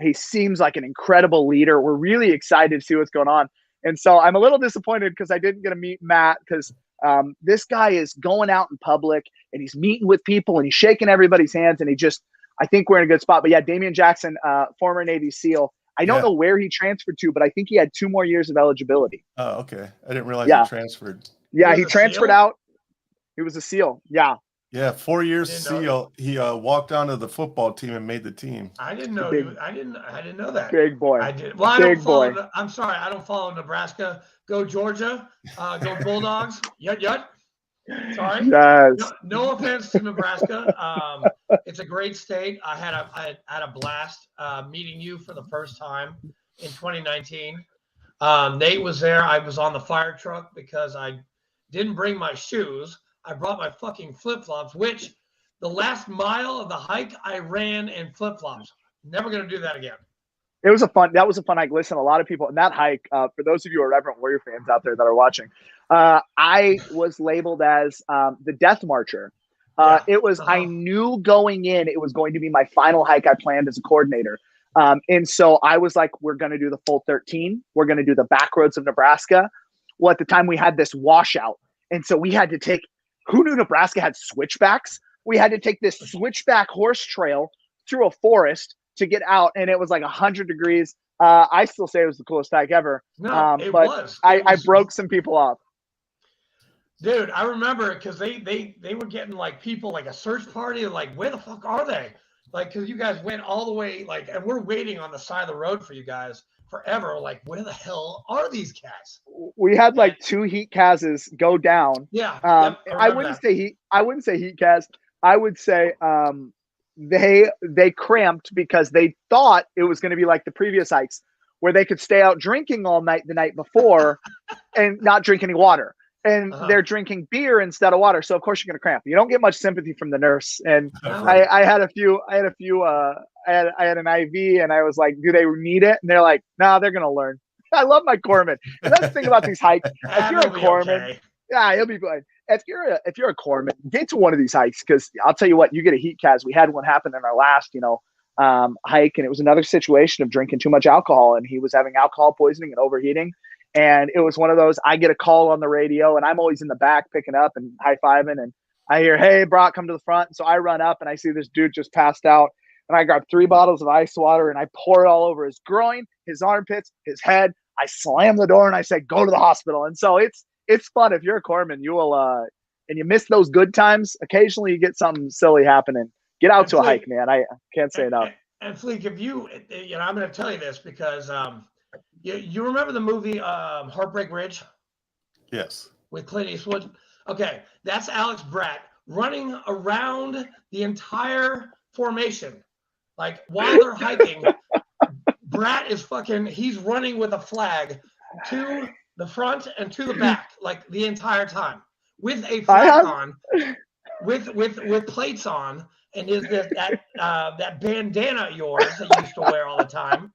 He seems like an incredible leader. We're really excited to see what's going on. And so I'm a little disappointed because I didn't get to meet Matt, because this guy is going out in public and he's meeting with people and he's shaking everybody's hands, and I think we're in a good spot. But yeah, Damian Jackson, former Navy SEAL. I don't know where he transferred to, but I think he had 2 more years of eligibility. Oh, okay. I didn't realize Yeah. he transferred. Yeah, He he was a transferred SEAL? out. He was a SEAL. Yeah. Yeah, 4 years Didn't know SEAL. He walked onto the football team and made the team. I didn't know. Big- I didn't know that. Big boy. I did. Well, I Big don't follow. boy. I'm sorry, I don't follow Nebraska. Go Georgia. Go Bulldogs. Yut. Sorry. Yes. No offense to Nebraska. It's a great state. I had a blast meeting you for the first time in 2019. Nate was there. I was on the fire truck because I didn't bring my shoes. I brought my fucking flip-flops, which the last mile of the hike I ran in flip-flops. Never going to do that again. That was a fun hike. Listen, a lot of people in that hike, for those of you who are Reverent Warrior fans out there that are watching, I was labeled as the Death Marcher. It was, I knew going in, it was going to be my final hike I planned as a coordinator. And so I was like, we're going to do the full 13. We're going to do the back roads of Nebraska. Well, at the time we had this washout. And so we had to take, who knew Nebraska had switchbacks? We had to take this switchback horse trail through a forest to get out. And it was like 100 degrees. I still say it was the coolest hike ever. No, it but was. I broke some people off. Dude, I remember it because they were getting like people, like a search party, like, where the fuck are they? Like, because you guys went all the way, like, and we're waiting on the side of the road for you guys forever. Like, where the hell are these cats? We had like 2 heat cases go down. Yeah. I wouldn't say heat cas. I would say they cramped because they thought it was going to be like the previous hikes where they could stay out drinking all night the night before and not drink any water. And they're drinking beer instead of water. So of course you're going to cramp. You don't get much sympathy from the nurse. And I had an IV and I was like, do they need it? And they're like, no, they're going to learn. I love my corpsman. And that's the thing about these hikes. If you're a corpsman, yeah, he'll be fine. If you're a corpsman, get to one of these hikes, because I'll tell you what, you get a heat cas. We had one happen in our last, hike, and it was another situation of drinking too much alcohol, and he was having alcohol poisoning and overheating. And it was one of those, I get a call on the radio and I'm always in the back picking up and high-fiving, and I hear, hey, Bratt, come to the front. So I run up and I see this dude just passed out, and I grab 3 bottles of ice water and I pour it all over his groin, his armpits, his head. I slam the door and I say, go to the hospital. And so it's fun. If you're a corpsman, you will, and you miss those good times. Occasionally you get something silly happening. Get out to a hike, man. I can't say enough. And Fleek, if I'm going to tell you this because, you remember the movie Heartbreak Ridge? Yes. With Clint Eastwood? Okay, that's Alex Bratt running around the entire formation. Like, while they're hiking, Bratt is he's running with a flag to the front and to the back, like, the entire time. With a flag on, with plates on, and that bandana of yours that you used to wear all the time.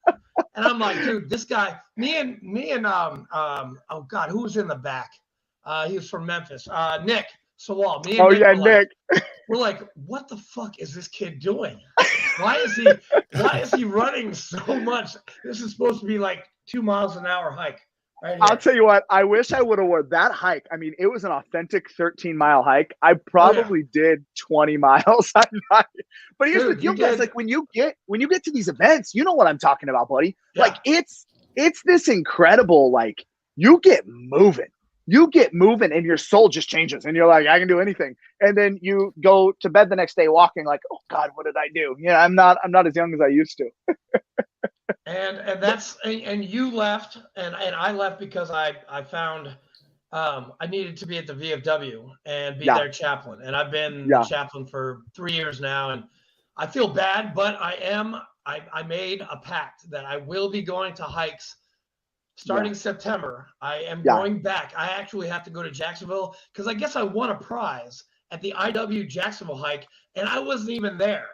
And I'm like, dude, this guy, me and oh God, who was in the back? He was from Memphis. Nick Sawal. Me and Nick. We're like, what the fuck is this kid doing? Why is he running so much? This is supposed to be like 2 miles an hour hike. Right, I'll tell you what, I wish I would have worn that hike. I mean, it was an authentic 13-mile hike. I probably did 20 miles. But here's the deal, guys. Like, when you get to these events, you know what I'm talking about, buddy. Yeah. Like, it's this incredible, like, you get moving, and your soul just changes, and you're like, I can do anything. And then you go to bed the next day walking like, oh God, what did I do? Yeah, I'm not as young as I used to. And you left, and I left because I found I needed to be at the VFW and be their chaplain, and I've been chaplain for 3 years now, and I feel bad, but I made a pact that I will be going to hikes starting September. I am going back. I actually have to go to Jacksonville because I guess I won a prize at the IW Jacksonville hike, and I wasn't even there.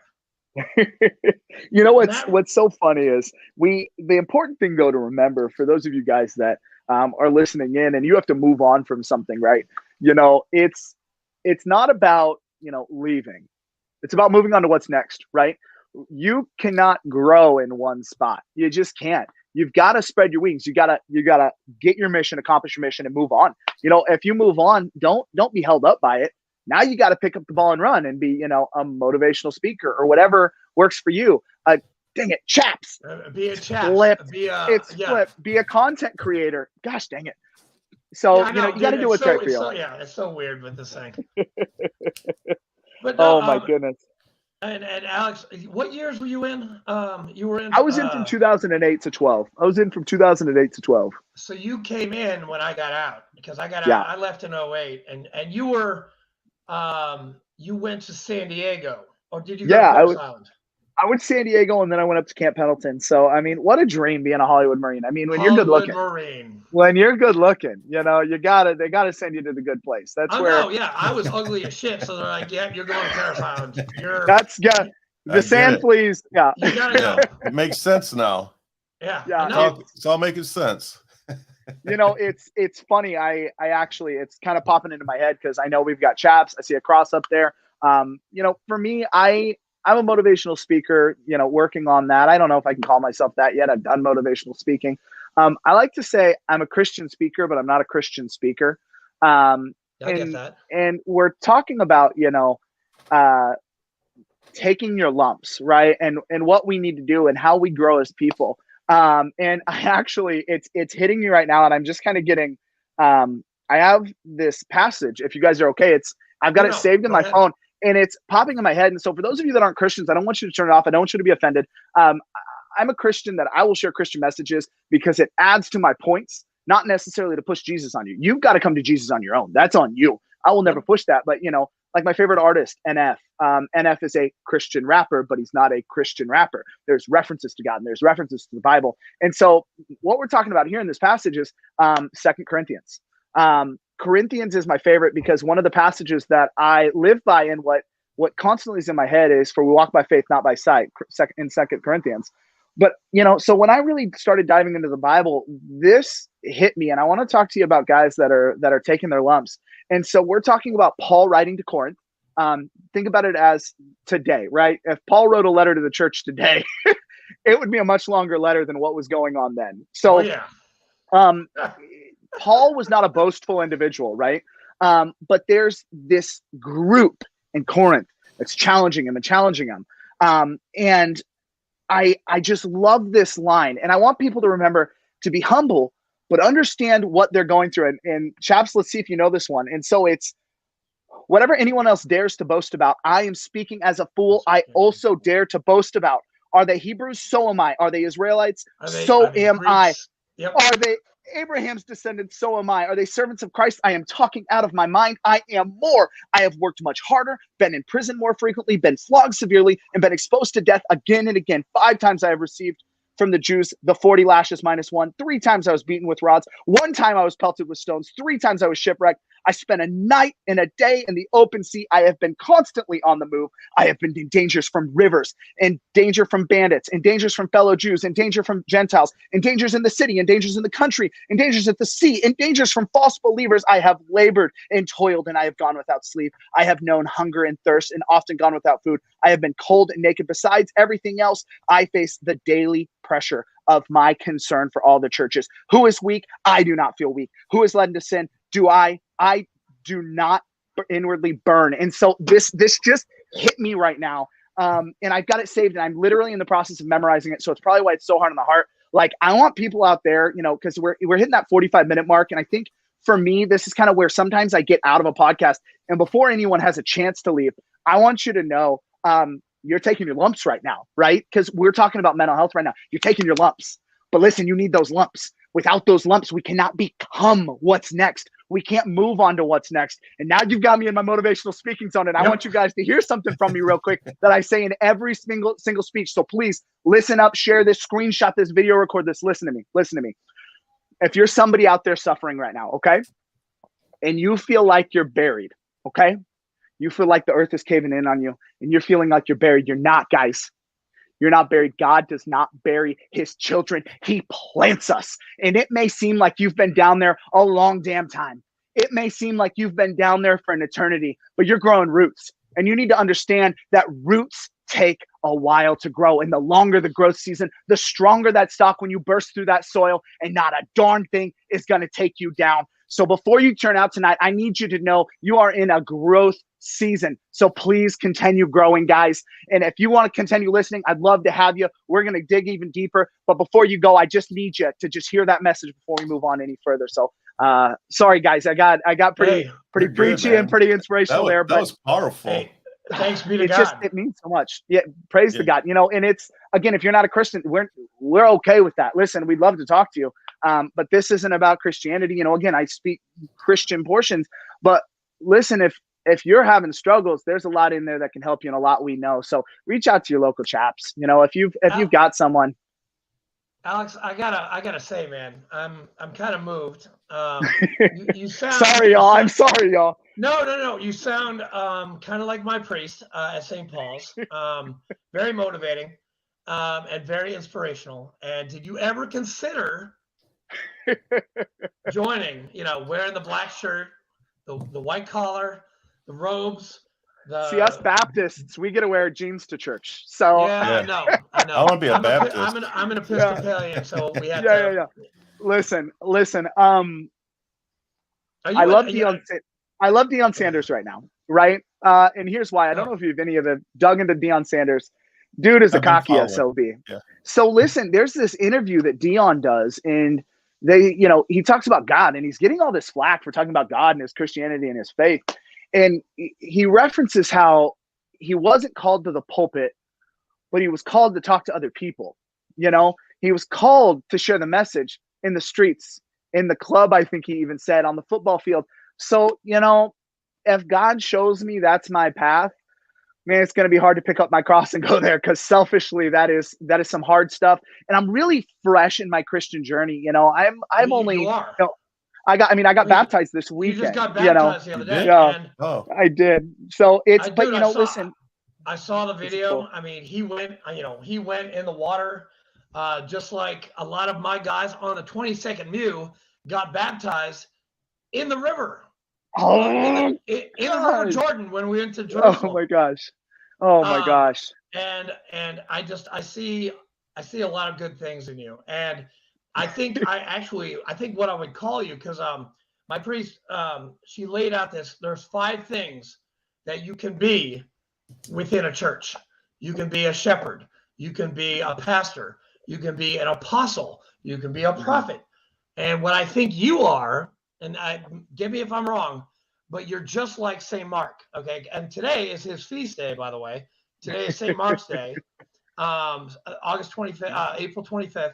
You know what's so funny is the important thing though to remember for those of you guys that are listening in, and you have to move on from something, right? It's not about leaving. It's about moving on to what's next, right? You cannot grow in one spot. You just can't. You've got to spread your wings. You gotta get your mission, accomplish your mission, and move on. If you move on, don't be held up by it. Now you got to pick up the ball and run and be, a motivational speaker or whatever works for you. Dang it, chaps. Be a chap. Flip. Flip. Be a content creator. Gosh, dang it. So you got to do what's right for you. It's so weird with this thing. But oh my goodness. And Alex, what years were you in? You were in. I was in from 2008 to 12. I was in from 2008 to 12. So you came in when I got out, because I got out. I left in 08, and you were. You went to San Diego, or did you go to Parris Island? I went to San Diego, and then I went up to Camp Pendleton. So, I mean, what a dream being a Hollywood Marine. I mean, when you're good looking, they gotta send you to the good place. That's where. I was ugly as shit. So they're like, yeah, you're going to Parris Island. That's good. The sand fleas. Yeah. You gotta go. It makes sense now. Yeah. It's all making sense. It's funny. I actually, it's kind of popping into my head because I know we've got chaps. I see a cross up there. For me, I'm a motivational speaker, working on that. I don't know if I can call myself that yet. I've done motivational speaking. I like to say I'm a Christian speaker, but I'm not a Christian speaker. I get that. And we're talking about, taking your lumps, right? And what we need to do and how we grow as people. And I actually, it's hitting me right now, and I'm just kind of getting, I have this passage. If you guys are okay, I've got it saved in my phone, and it's popping in my head. And so for those of you that aren't Christians, I don't want you to turn it off. I don't want you to be offended. I'm a Christian that I will share Christian messages because it adds to my points, not necessarily to push Jesus on you. You've got to come to Jesus on your own. That's on you. I will never push that. But, like my favorite artist, NF. NF is a Christian rapper, but he's not a Christian rapper. There's references to God and there's references to the Bible. And so what we're talking about here in this passage is 2 Corinthians. Corinthians is my favorite because one of the passages that I live by and what constantly is in my head is, for we walk by faith, not by sight, in 2 Corinthians. But, so when I really started diving into the Bible, this hit me. And I want to talk to you about guys that are taking their lumps. And so we're talking about Paul writing to Corinth. Think about it as today, right? If Paul wrote a letter to the church today, it would be a much longer letter than what was going on then. So, Paul was not a boastful individual, right? But there's this group in Corinth that's challenging him. And I just love this line. And I want people to remember to be humble, but understand what they're going through. And chaps, let's see if you know this one. And so it's, whatever anyone else dares to boast about, I am speaking as a fool. I also dare to boast about. Are they Hebrews? So am I. Are they Israelites? So am I. Yep. Are they Abraham's descendants? So am I. Are they servants of Christ? I am talking out of my mind. I am more. I have worked much harder, been in prison more frequently, been flogged severely, and been exposed to death again and again. 5 times I have received from the Jews the 40 lashes minus 1. 3 times I was beaten with rods. 1 time I was pelted with stones. 3 times I was shipwrecked. I spent a night and a day in the open sea. I have been constantly on the move. I have been in dangers from rivers, in danger from bandits, in dangers from fellow Jews, in danger from Gentiles, in dangers in the city, in dangers in the country, in dangers at the sea, in dangers from false believers. I have labored and toiled, and I have gone without sleep. I have known hunger and thirst, and often gone without food. I have been cold and naked. Besides everything else, I face the daily pressure of my concern for all the churches. Who is weak? I do not feel weak. Who is led into sin? I do not inwardly burn. And so this just hit me right now. And I've got it saved, and I'm literally in the process of memorizing it. So it's probably why it's so hard on the heart. Like, I want people out there, because we're hitting that 45-minute mark. And I think for me, this is kind of where sometimes I get out of a podcast. And before anyone has a chance to leave, I want you to know, you're taking your lumps right now, right? Because we're talking about mental health right now. You're taking your lumps. But listen, you need those lumps. Without those lumps, we cannot become what's next. We can't move on to what's next. And now you've got me in my motivational speaking zone, and I want you guys to hear something from me real quick that I say in every single speech. So please listen up, share this, screenshot this, video record this. Listen to me. If you're somebody out there suffering right now, okay, and you feel like you're buried, okay, you feel like the earth is caving in on you, and you're feeling like you're buried. You're not, guys. You're not buried. God does not bury his children. He plants us. And it may seem like you've been down there a long damn time. It may seem like you've been down there for an eternity, but you're growing roots. And you need to understand that roots take a while to grow. And the longer the growth season, the stronger that stalk when you burst through that soil, and not a darn thing is going to take you down. So before you turn out tonight, I need you to know you are in a growth season. So please continue growing, guys. And if you want to continue listening, I'd love to have you. We're going to dig even deeper. But before you go, I just need you to just hear that message before we move on any further. So sorry, guys. I got pretty preachy and pretty inspirational there. But that was powerful. Hey, thanks be to God. It means so much. Yeah, praise to God. And it's, again, if you're not a Christian, we're okay with that. Listen, we'd love to talk to you. But this isn't about Christianity. Again, I speak Christian portions, but listen, if you're having struggles, there's a lot in there that can help you, and a lot we know. So reach out to your local chaps. If you've got someone. Alex, I gotta say, man, I'm kind of moved. You sound sorry, y'all. I'm sorry, y'all. No. You sound kind of like my priest at St. Paul's. Very motivating and very inspirational. And did you ever consider joining? Wearing the black shirt, the white collar, the robes, See, us Baptists, we get to wear jeans to church. So yeah, I know. I want to be a Baptist. I'm an Episcopalian, so we have yeah. Listen. I love Deion Sanders right now, right? And here's why. I don't know if any of you dug into Deion Sanders. Dude is a cocky SOB. Yeah. So listen, there's this interview that Deion does, and he talks about God, and he's getting all this flack for talking about God and his Christianity and his faith. And he references how he wasn't called to the pulpit, but he was called to talk to other people. He was called to share the message in the streets, in the club, I think he even said, on the football field. So, if God shows me that's my path, man, it's going to be hard to pick up my cross and go there, because selfishly, that is some hard stuff. And I'm really fresh in my Christian journey. I'm only, I got baptized this weekend. You just got baptized the other day. Yeah, I did. So listen. I saw the video. Cool. I mean, he went in the water, just like a lot of my guys on the 22nd Mew got baptized in the river. In the River Jordan when we went to Jerusalem. Oh my gosh. And I see a lot of good things in you. And I think what I would call you, because my priest, she laid out there's 5 things that you can be within a church. You can be a shepherd, you can be a pastor, you can be an apostle, you can be a prophet. And what I think you are, and get me if I'm wrong, but you're just like St. Mark, okay? And today is his feast day, by the way. Today is St. Mark's Day, August 25th, April 25th.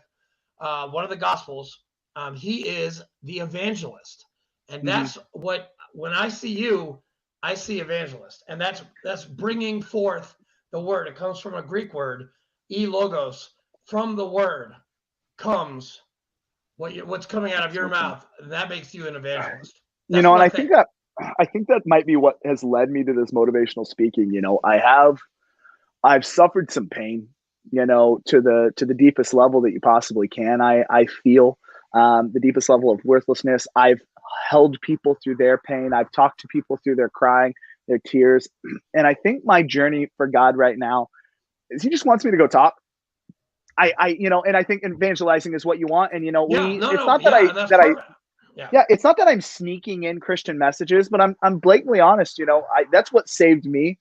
One of the Gospels. He is the evangelist, and that's what, when I see you, I see evangelist, and that's bringing forth the word. It comes from a Greek word, logos. From the word comes what's coming out of your mouth. And that makes you an evangelist. That's and I think that might be what has led me to this motivational speaking. I've suffered some pain, to the deepest level that you possibly can. I feel the deepest level of worthlessness. I've held people through their pain. I've talked to people through their crying, their tears. And I think my journey for God right now is he just wants me to go talk. And I think evangelizing is what you want. And, it's not that I'm sneaking in Christian messages, but I'm blatantly honest. That's what saved me.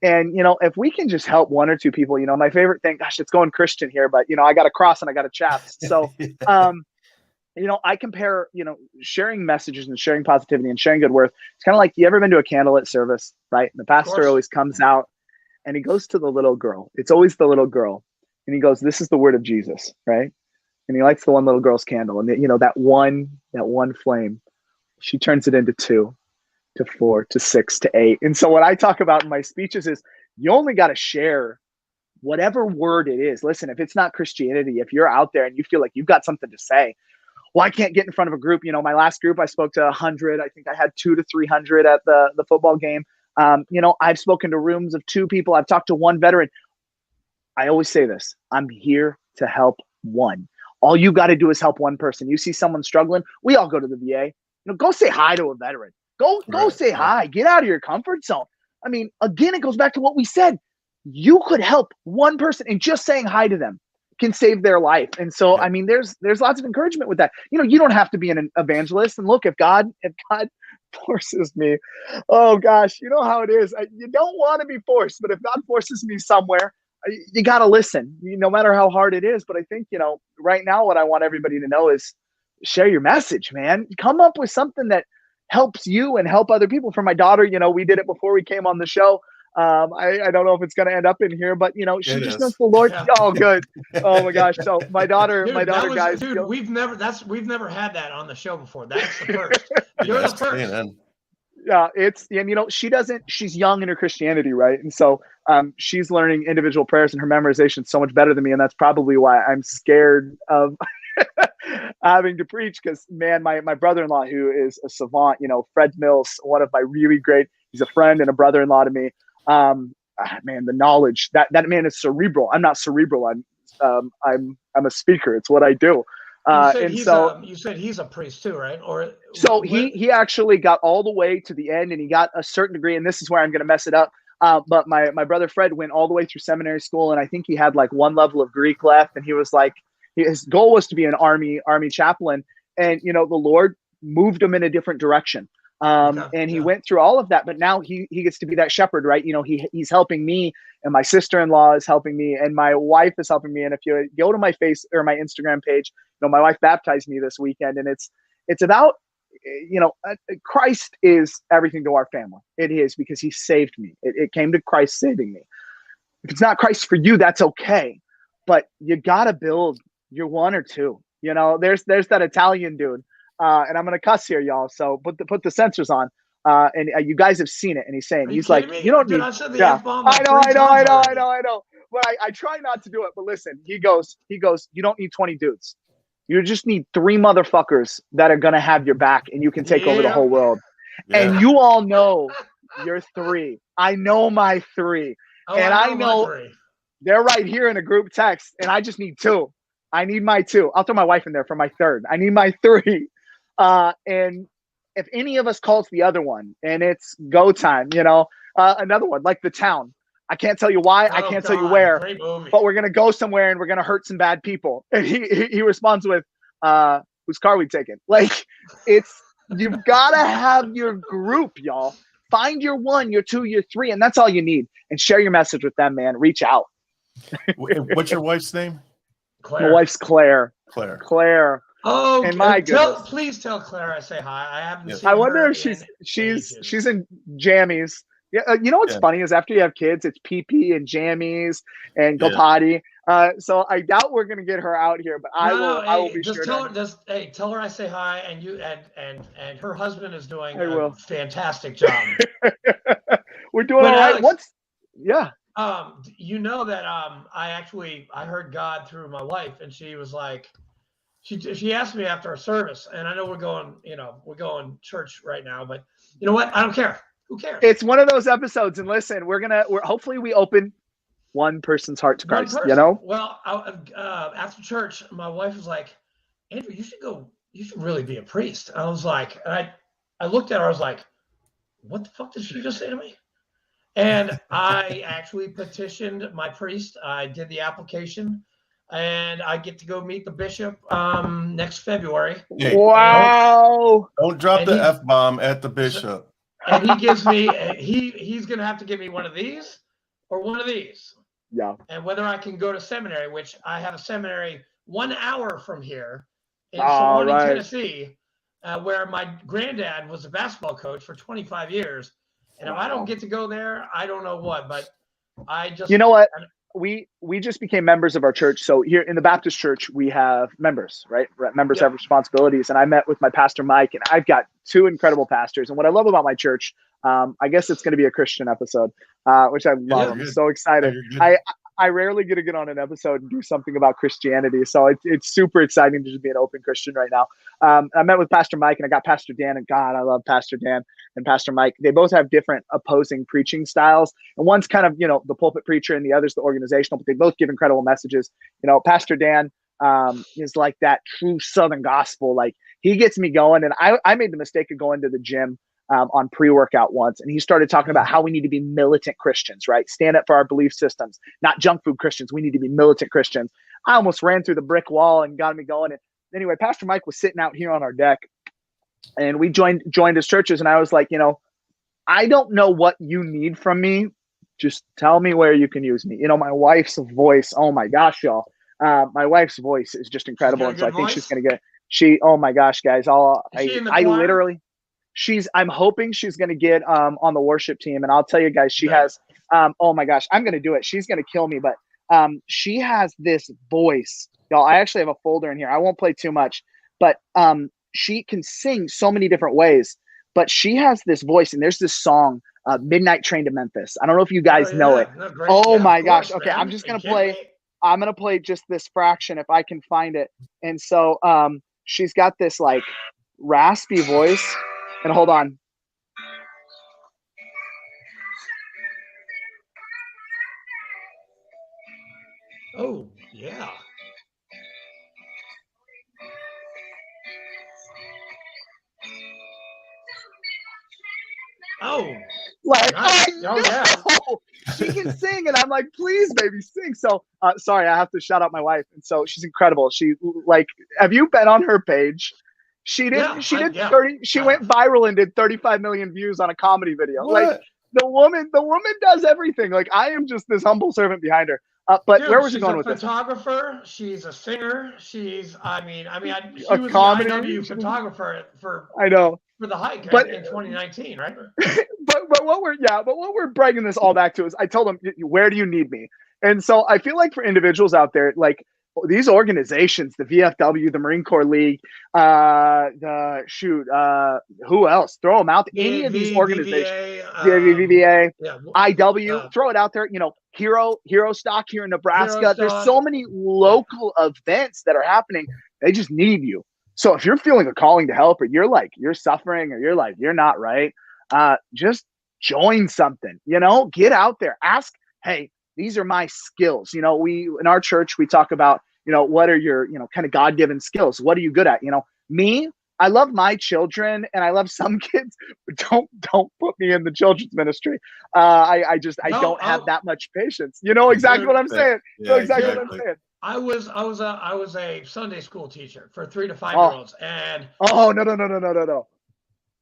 And, if we can just help 1 or 2 people, my favorite thing, gosh, it's going Christian here, but, I got a cross and I got a chaps. So, I compare, sharing messages and sharing positivity and sharing good worth. It's kind of like, you ever been to a candlelit service, right? And the pastor always comes out and he goes to the little girl. It's always the little girl. And he goes, this is the word of Jesus, right? And he lights the one little girl's candle. And, that one flame, she turns it into 2. To 4, to 6, to 8. And so what I talk about in my speeches is you only got to share whatever word it is. Listen, if it's not Christianity, if you're out there and you feel like you've got something to say, well, I can't get in front of a group. My last group, I spoke to 100. I think I had 200 to 300 at the football game. I've spoken to rooms of 2 people. I've talked to 1 veteran. I always say this, I'm here to help 1. All you got to do is help 1 person. You see someone struggling, we all go to the VA. Go say hi to a veteran. Go say hi. Get out of your comfort zone. I mean, again, it goes back to what we said. You could help 1 person, and just saying hi to them can save their life. And so, I mean, there's lots of encouragement with that. You don't have to be an evangelist. And look, if God forces me, oh gosh, you know how it is. You don't want to be forced, but if God forces me somewhere, you got to listen, no matter how hard it is. But I think, right now, what I want everybody to know is share your message, man. Come up with something that helps you and help other people. For my daughter, we did it before we came on the show. I don't know if it's going to end up in here, but she just knows the Lord. Yeah. Oh, good. Oh my gosh. So my daughter, guys, dude, we've never had that on the show before. That's the first. You're the first. Man. Yeah, she's young in her Christianity, right? And so she's learning individual prayers, and her memorization so much better than me. And that's probably why I'm scared of having to preach, because man, my brother-in-law, who is a savant, Fred Mills, one of my really great, he's a friend and a brother-in-law to me. Man, the knowledge that man is cerebral. I'm not cerebral. I'm a speaker. It's what I do. You said he's a priest too, right? So he actually got all the way to the end, and he got a certain degree, and this is where I'm going to mess it up. But my brother Fred went all the way through seminary school, and I think he had like one level of Greek left, and he was like, his goal was to be an army chaplain, and the Lord moved him in a different direction. And he went through all of that, but now he gets to be that shepherd, right? He's helping me, and my sister-in-law is helping me, and my wife is helping me. And if you go to my face or my Instagram page, my wife baptized me this weekend, and it's about, Christ is everything to our family. It is, because he saved me. It came to Christ saving me. If it's not Christ for you, that's okay. But you got to build your one or two. There's that Italian dude. And I'm going to cuss here, y'all. So put the sensors on. And you guys have seen it. And he's like, me? you don't Dude, need. I said the Yeah, F-bomb I like know. three times already. But I try not to do it. But listen, he goes, you don't need 20 dudes. You just need 3 motherfuckers that are going to have your back, and you can take over the whole world. Yeah. And you all know your 3. I know my 3. Oh, and I know my 3. they're right here in a group text, and I just need 2. I need my 2. I'll throw my wife in there for my 3rd. I need my 3. And if any of us calls the other one, and it's go time, another one like The Town. I can't tell you why. I can't tell you where. Great movie. But we're gonna go somewhere, and we're gonna hurt some bad people. And he responds with, "Whose car we taking?" Like, you've gotta have your group, y'all. Find your 1, your 2, your 3, and that's all you need. And share your message with them, man. Reach out. What's your wife's name? Claire. My wife's Claire. Claire. Claire. Oh, and my goodness. Please tell Claire I say hi. I haven't seen I wonder her if she's ages. in jammies. Yeah, what's funny is after you have kids, it's pee and jammies and go potty. So I doubt we're gonna get her out here, but I will be just sure. Tell her I say hi, and you and her husband is doing a fantastic job. We're doing all right. Alex, yeah. I heard God through my wife, and she was like, she asked me after our service, and I know we're going church right now, but you know what? I don't care. Who cares? It's one of those episodes, and listen, we're hopefully we open one person's heart to Christ. Well, after church, my wife was like, "Andrew, you should really be a priest." I was like, and I looked at her, I was like, "What the fuck did she just say to me?" And I actually petitioned my priest. I did the application, and I get to go meet the bishop next February. Hey, wow! Don't drop the F-bomb at the bishop. And he gives me he's gonna have to give me one of these or one of these. Yeah. And whether I can go to seminary, which I have a seminary 1 hour from here in Tennessee, where my granddad was a basketball coach for 25 years. And if I don't get to go there, I don't know what. But I just, you know what? We just became members of our church. So here in the Baptist church, we have members, right? Members have responsibilities. And I met with my pastor, Mike, and I've got 2 incredible pastors. And what I love about my church, I guess it's going to be a Christian episode, which I love. I'm so excited. I rarely get to get on an episode and do something about Christianity. So it's super exciting to just be an open Christian right now. I met with Pastor Mike, and I got Pastor Dan, and God, I love Pastor Dan and Pastor Mike. They both have different opposing preaching styles. And one's kind of, the pulpit preacher, and the other's the organizational, but they both give incredible messages. Pastor Dan is like that true Southern gospel. Like, he gets me going. And I made the mistake of going to the gym on pre-workout once, and he started talking about how we need to be militant Christians, right? Stand up for our belief systems, not junk food Christians. We need to be militant Christians. I almost ran through the brick wall and got me going. And anyway, Pastor Mike was sitting out here on our deck, and we joined his churches. And I was like, I don't know what you need from me. Just tell me where you can use me. My wife's voice. Oh my gosh, y'all. My wife's voice is just incredible. And so I think she's going to get, oh my gosh, guys. I literally, I'm hoping she's going to get on the worship team. And I'll tell you guys, she has, oh my gosh, I'm going to do it. She's going to kill me. But she has this voice. Y'all, I actually have a folder in here. I won't play too much, but she can sing so many different ways. But she has this voice, and there's this song, Midnight Train to Memphis. I don't know if you guys know it. Oh my gosh. Okay, I'm just going to play. I'm going to play just this fraction if I can find it. And so she's got this like raspy voice. And hold on. Oh, yeah. Oh, Like, Nice. I Oh, yeah. know she can sing, and I'm like, please, baby, sing. So, sorry, I have to shout out my wife, and so she's incredible. She like, have you been on her page? She did. Yeah, She did yeah, 30. She I went have. viral and did 35 million views on a comedy video. Like What? the woman does everything. Like I am just this humble servant behind her. But Dude, where was it she's going a with this? photographer. She's a singer. She's, she A was the comedy. IW photographer for I know. the hike But in 2019, right? but what we're bringing this all back to is I told them, where do you need me? And so I feel like for individuals out there, like these organizations, the VFW, the Marine Corps League, who else? Throw them out. Any of these organizations, VVA, yeah, IW, throw it out there. Hero Stock here in Nebraska. There's so many local events that are happening. They just need you. So if you're feeling a calling to help, or you're suffering, or you're not right, just join something. Get out there. Ask, hey, these are my skills. We in our church we talk about, what are your, kind of God-given skills? What are you good at? Me, I love my children, and I love some kids, but don't put me in the children's ministry. I don't have that much patience. You know exactly what I'm saying. Yeah, exactly what I'm saying. I was a Sunday school teacher for 3 to 5-year-olds, and no.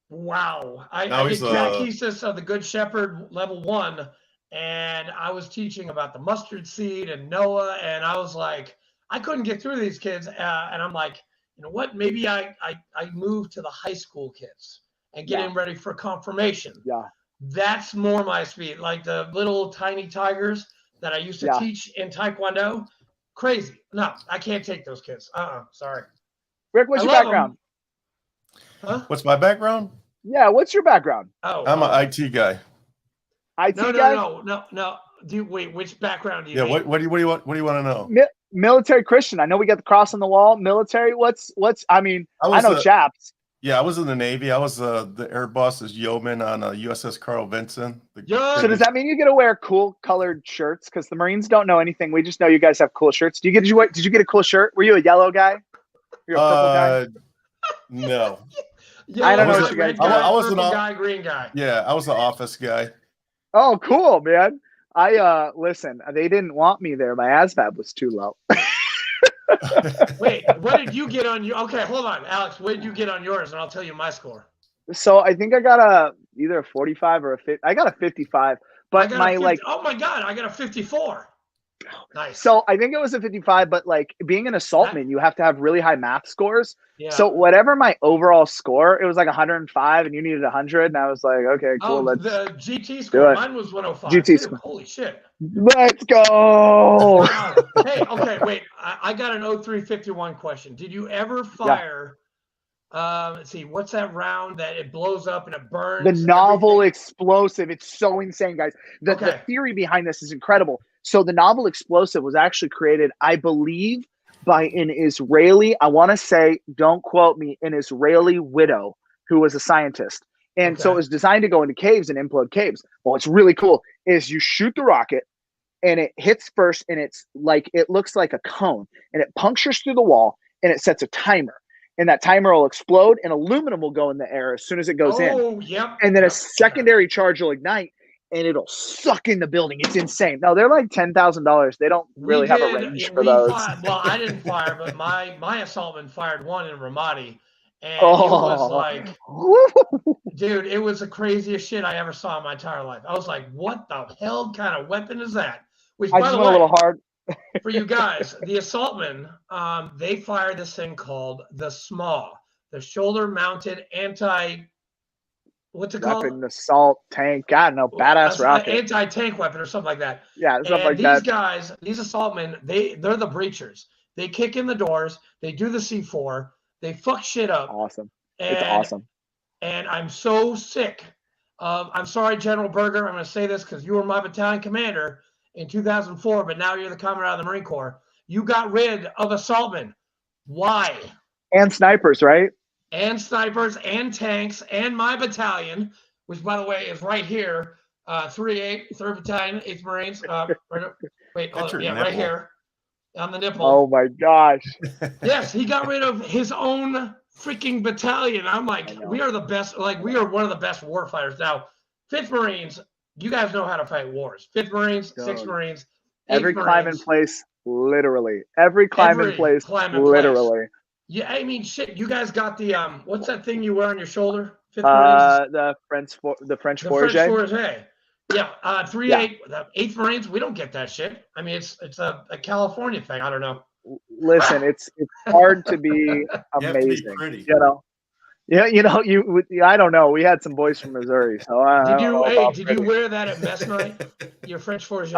wow, I did catechesis of the Good Shepherd level 1, and I was teaching about the mustard seed and Noah, and I was like, I couldn't get through these kids, and I'm like, you know what? Maybe I move to the high school kids and get them ready for confirmation. Yeah, that's more my speed. Like the little tiny tigers that I used to teach in Taekwondo. Crazy. No, I can't take those kids. Sorry. Rick, what's your background? Huh? What's my background? Yeah, what's your background? I'm an IT guy. IT guy? No. Wait, which background do you mean? What do you want to know? Military Christian. I know we got the cross on the wall. Military. I know chaps. Yeah, I was in the Navy. I was the air boss's yeoman on USS Carl Vinson. So does that mean you get to wear cool colored shirts? Because the Marines don't know anything. We just know you guys have cool shirts. Did you get a cool shirt? Were you a yellow guy? You're a purple guy? No. I don't know what you guys got. I was guy, green guy. Yeah, I was the office guy. Oh, cool, man. Listen, they didn't want me there. My ASVAB was too low. Wait, what did you get on your? Okay, hold on, Alex. What did you get on yours? And I'll tell you my score. So I think I got either a 45 or a 50. I got a 55. But oh my God, I got a 54. Nice. So I think it was a 55, but like being an assaultman, you have to have really high math scores. Yeah. So whatever my overall score, it was like 105 and you needed 100. And I was like, okay, cool. Let's the GT score. Mine was 105. GT score. Holy shit. Let's go. Wow. Hey, okay, wait. I got an 0351 question. Did you ever fire let's see, what's that round that it blows up and it burns? The novel explosive. It's so insane, guys. The theory behind this is incredible. So the novel explosive was actually created, I believe, by an Israeli, I want to say, don't quote me, an Israeli widow who was a scientist. And so it was designed to go into caves and implode caves. Well, what's really cool is you shoot the rocket and it hits first and it looks like a cone and it punctures through the wall and it sets a timer. And that timer will explode and aluminum will go in the air as soon as it goes in. Oh, yep. And then a secondary charge will ignite and it'll suck in the building. It's insane. No, they're like $10,000. They don't really have a range for those. Well, I didn't fire, but my assaultman fired one in Ramadi. And it was like, dude, it was the craziest shit I ever saw in my entire life. I was like, what the hell kind of weapon is that? Which, by the way, a little hard. For you guys, the assaultmen, they fire this thing called the SMA, the shoulder-mounted what's it called? Weapon, assault, tank, God, no, badass rocket. Anti-tank weapon or something like that. Yeah, something like that. These guys, these assaultmen, they're the breachers. They kick in the doors. They do the C4. They fuck shit up. Awesome. It's awesome. And I'm so sick of, I'm sorry, General Berger, I'm going to say this because you were my battalion commander in 2004, but now you're the commander of the Marine Corps. You got rid of assaultmen. Why? And snipers, right? And snipers and tanks and my battalion, which, by the way, is right here, 3-8, 3rd Battalion, 8th Marines. Right here on the nipple. Oh, my gosh. Yes, he got rid of his own freaking battalion. I'm like, we are the best. Like, we are one of the best war fighters. Now, 5th Marines, you guys know how to fight wars. 5th Marines, 6th Marines, 8th Every climb in Marines, place, literally. Every climb in place, climb in place. literally. Yeah, I mean, shit. You guys got the what's that thing you wear on your shoulder? 5th Marines. The French The Forge. French Forge. Yeah, 3-8, Yeah. 8th Marines. We don't get that shit. I mean, it's a California thing. I don't know. Listen, it's hard to be You have to amazing. be pretty. You know. Yeah, I don't know. We had some boys from Missouri, so I Did don't you know about did pretty. you wear that at mess night? Your French Forge?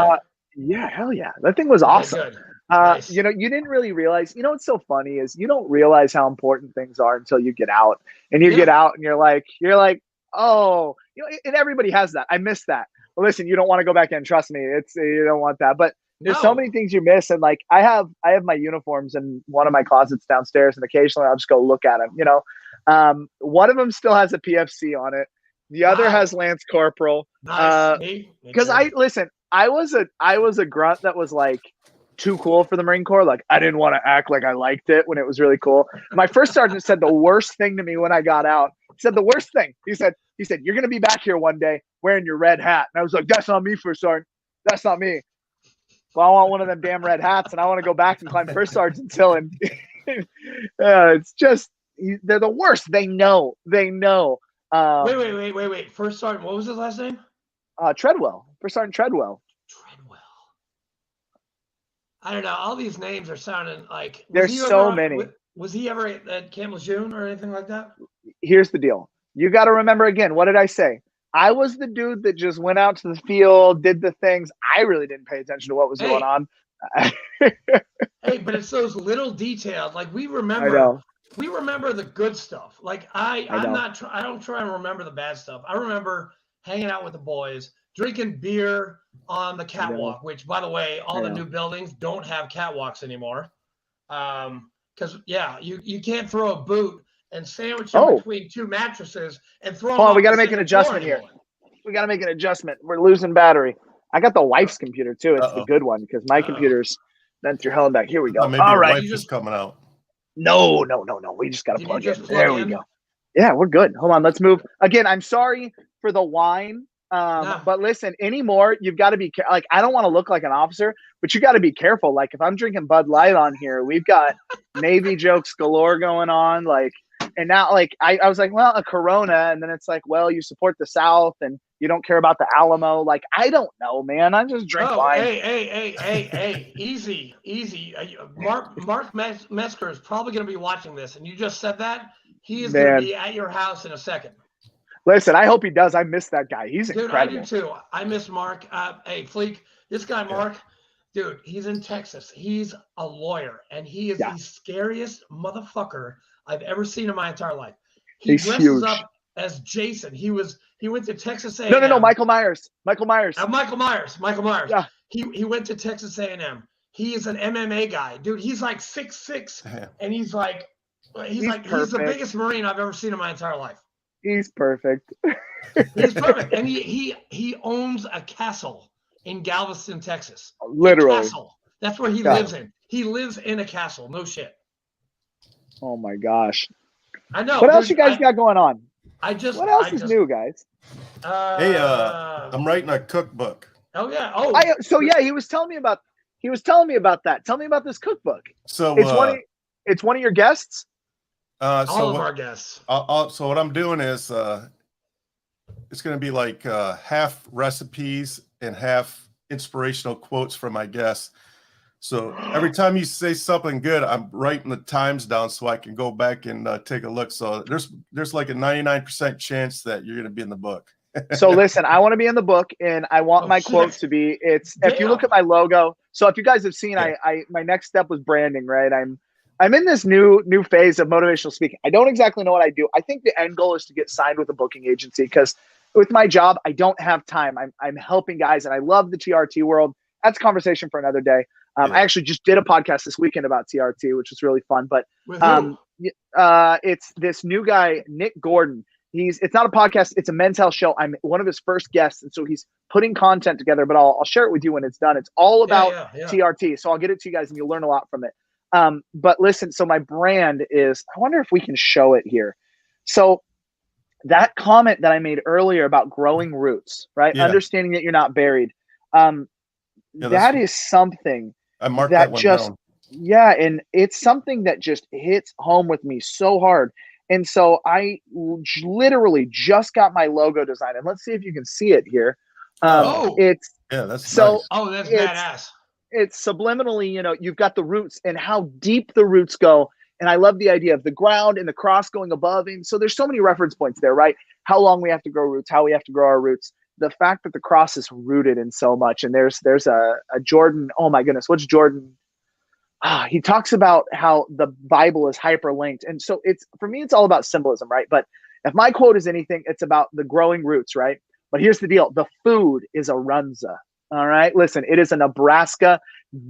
Yeah, hell yeah. That thing was Okay, awesome. good. Nice. You didn't really realize, what's so funny is you don't realize how important things are until you get out. And you get out and you're like, oh, and everybody has that. I miss that. Well, listen, you don't want to go back in. Trust me. You don't want that. But there's so many things you miss. And like, I have my uniforms in one of my closets downstairs, and occasionally I'll just go look at them. One of them still has a PFC on it. The other has Lance Corporal. Nice. Because I was a grunt that was like too cool for the Marine Corps. Like, I didn't want to act like I liked it when it was really cool. My first sergeant said the worst thing to me when I got out. He said the worst thing. He said, you're going to be back here one day wearing your red hat. And I was like, that's not me, First Sergeant. That's not me. Well, I want one of them damn red hats, and I want to go back and climb First Sergeant's Hill. And it's just, they're the worst. They know. Wait. First Sergeant, what was his last name? Treadwell. First Sergeant Treadwell. I don't know. All these names are sounding like there's so many. Was he ever at Camp Lejeune or anything like that? Here's the deal. You got to remember again. What did I say? I was the dude that just went out to the field, did the things. I really didn't pay attention to what was going on. Hey, but it's those little details. Like we remember the good stuff. Like I don't try and remember the bad stuff. I remember hanging out with the boys, drinking beer on the catwalk, which, by the way, all the new buildings don't have catwalks anymore. Because, you can't throw a boot and sandwich it between two mattresses and throw them on. We got to make an adjustment here. We got to make an adjustment. We're losing battery. I got the wife's computer, too. It's the good one because my computer's bent through hell and back. Here we go. All right. Wife is coming out. No. We just got to plug in. There we go. Yeah, we're good. Hold on. Let's move. Again, I'm sorry for the wine. But listen, anymore, you've got to be like, I don't want to look like an officer, but you got to be careful. Like if I'm drinking Bud Light on here, we've got Navy jokes galore going on. Like, and now like, I was like, well, a Corona. And then it's like, well, you support the South and you don't care about the Alamo. Like, I don't know, man. I just drink wine. Hey, easy. Mark Metzger is probably going to be watching this. And you just said that he is going to be at your house in a second. Listen, I hope he does. I miss that guy. He's incredible. I do too. I miss Mark. Hey, Fleek, this guy, Mark, dude, he's in Texas. He's a lawyer, and he is the scariest motherfucker I've ever seen in my entire life. He dresses huge. Up as Jason. He went to Texas A&M. No, Michael Myers. Michael Myers. Yeah. He went to Texas A&M. He is an MMA guy, dude. He's like 6'6", and he's the biggest Marine I've ever seen in my entire life. He's perfect. He's perfect. And he owns a castle in Galveston, Texas. Literally. A castle. That's where he lives in. He lives in a castle. No shit. Oh my gosh. I know. What else you guys got going on? What else is new, guys? Hey, I'm writing a cookbook. Oh yeah. He was telling me about that. Tell me about this cookbook. So it's one of your guests? All of our guests. So what I'm doing is it's going to be like half recipes and half inspirational quotes from my guests. So every time you say something good, I'm writing the times down so I can go back and take a look. So there's like a 99% chance that you're going to be in the book. So listen, I want to be in the book, and I want my quote to be if you look at my logo. So if you guys have seen, my next step was branding, right? I'm in this new phase of motivational speaking. I don't exactly know what I do. I think the end goal is to get signed with a booking agency because with my job, I don't have time. I'm helping guys, and I love the TRT world. That's a conversation for another day. I actually just did a podcast this weekend about TRT, which was really fun. But it's this new guy, Nick Gordon. It's not a podcast. It's a Men's Health show. I'm one of his first guests. And so he's putting content together, but I'll share it with you when it's done. It's all about TRT. So I'll get it to you guys and you'll learn a lot from it. But listen, so my brand is, I wonder if we can show it here. So that comment that I made earlier about growing roots, right? Yeah. Understanding that you're not buried. Yeah, That is something I marked that that one just, down. yeah, and it's something that just hits home with me so hard. And so I literally just got my logo design, and let's see if you can see it here. Oh. It's Yeah, that's so nice. Oh, that's it's badass. it's subliminally, you've got the roots and how deep the roots go. And I love the idea of the ground and the cross going above. And so there's so many reference points there, right? How long we have to grow roots, how we have to grow our roots. The fact that the cross is rooted in so much. And there's a Jordan. Oh my goodness, what's Jordan? He talks about how the Bible is hyperlinked. And so it's, for me, it's all about symbolism, right? But if my quote is anything, it's about the growing roots, right? But here's the deal. The food is a runza. All right. Listen, it is a Nebraska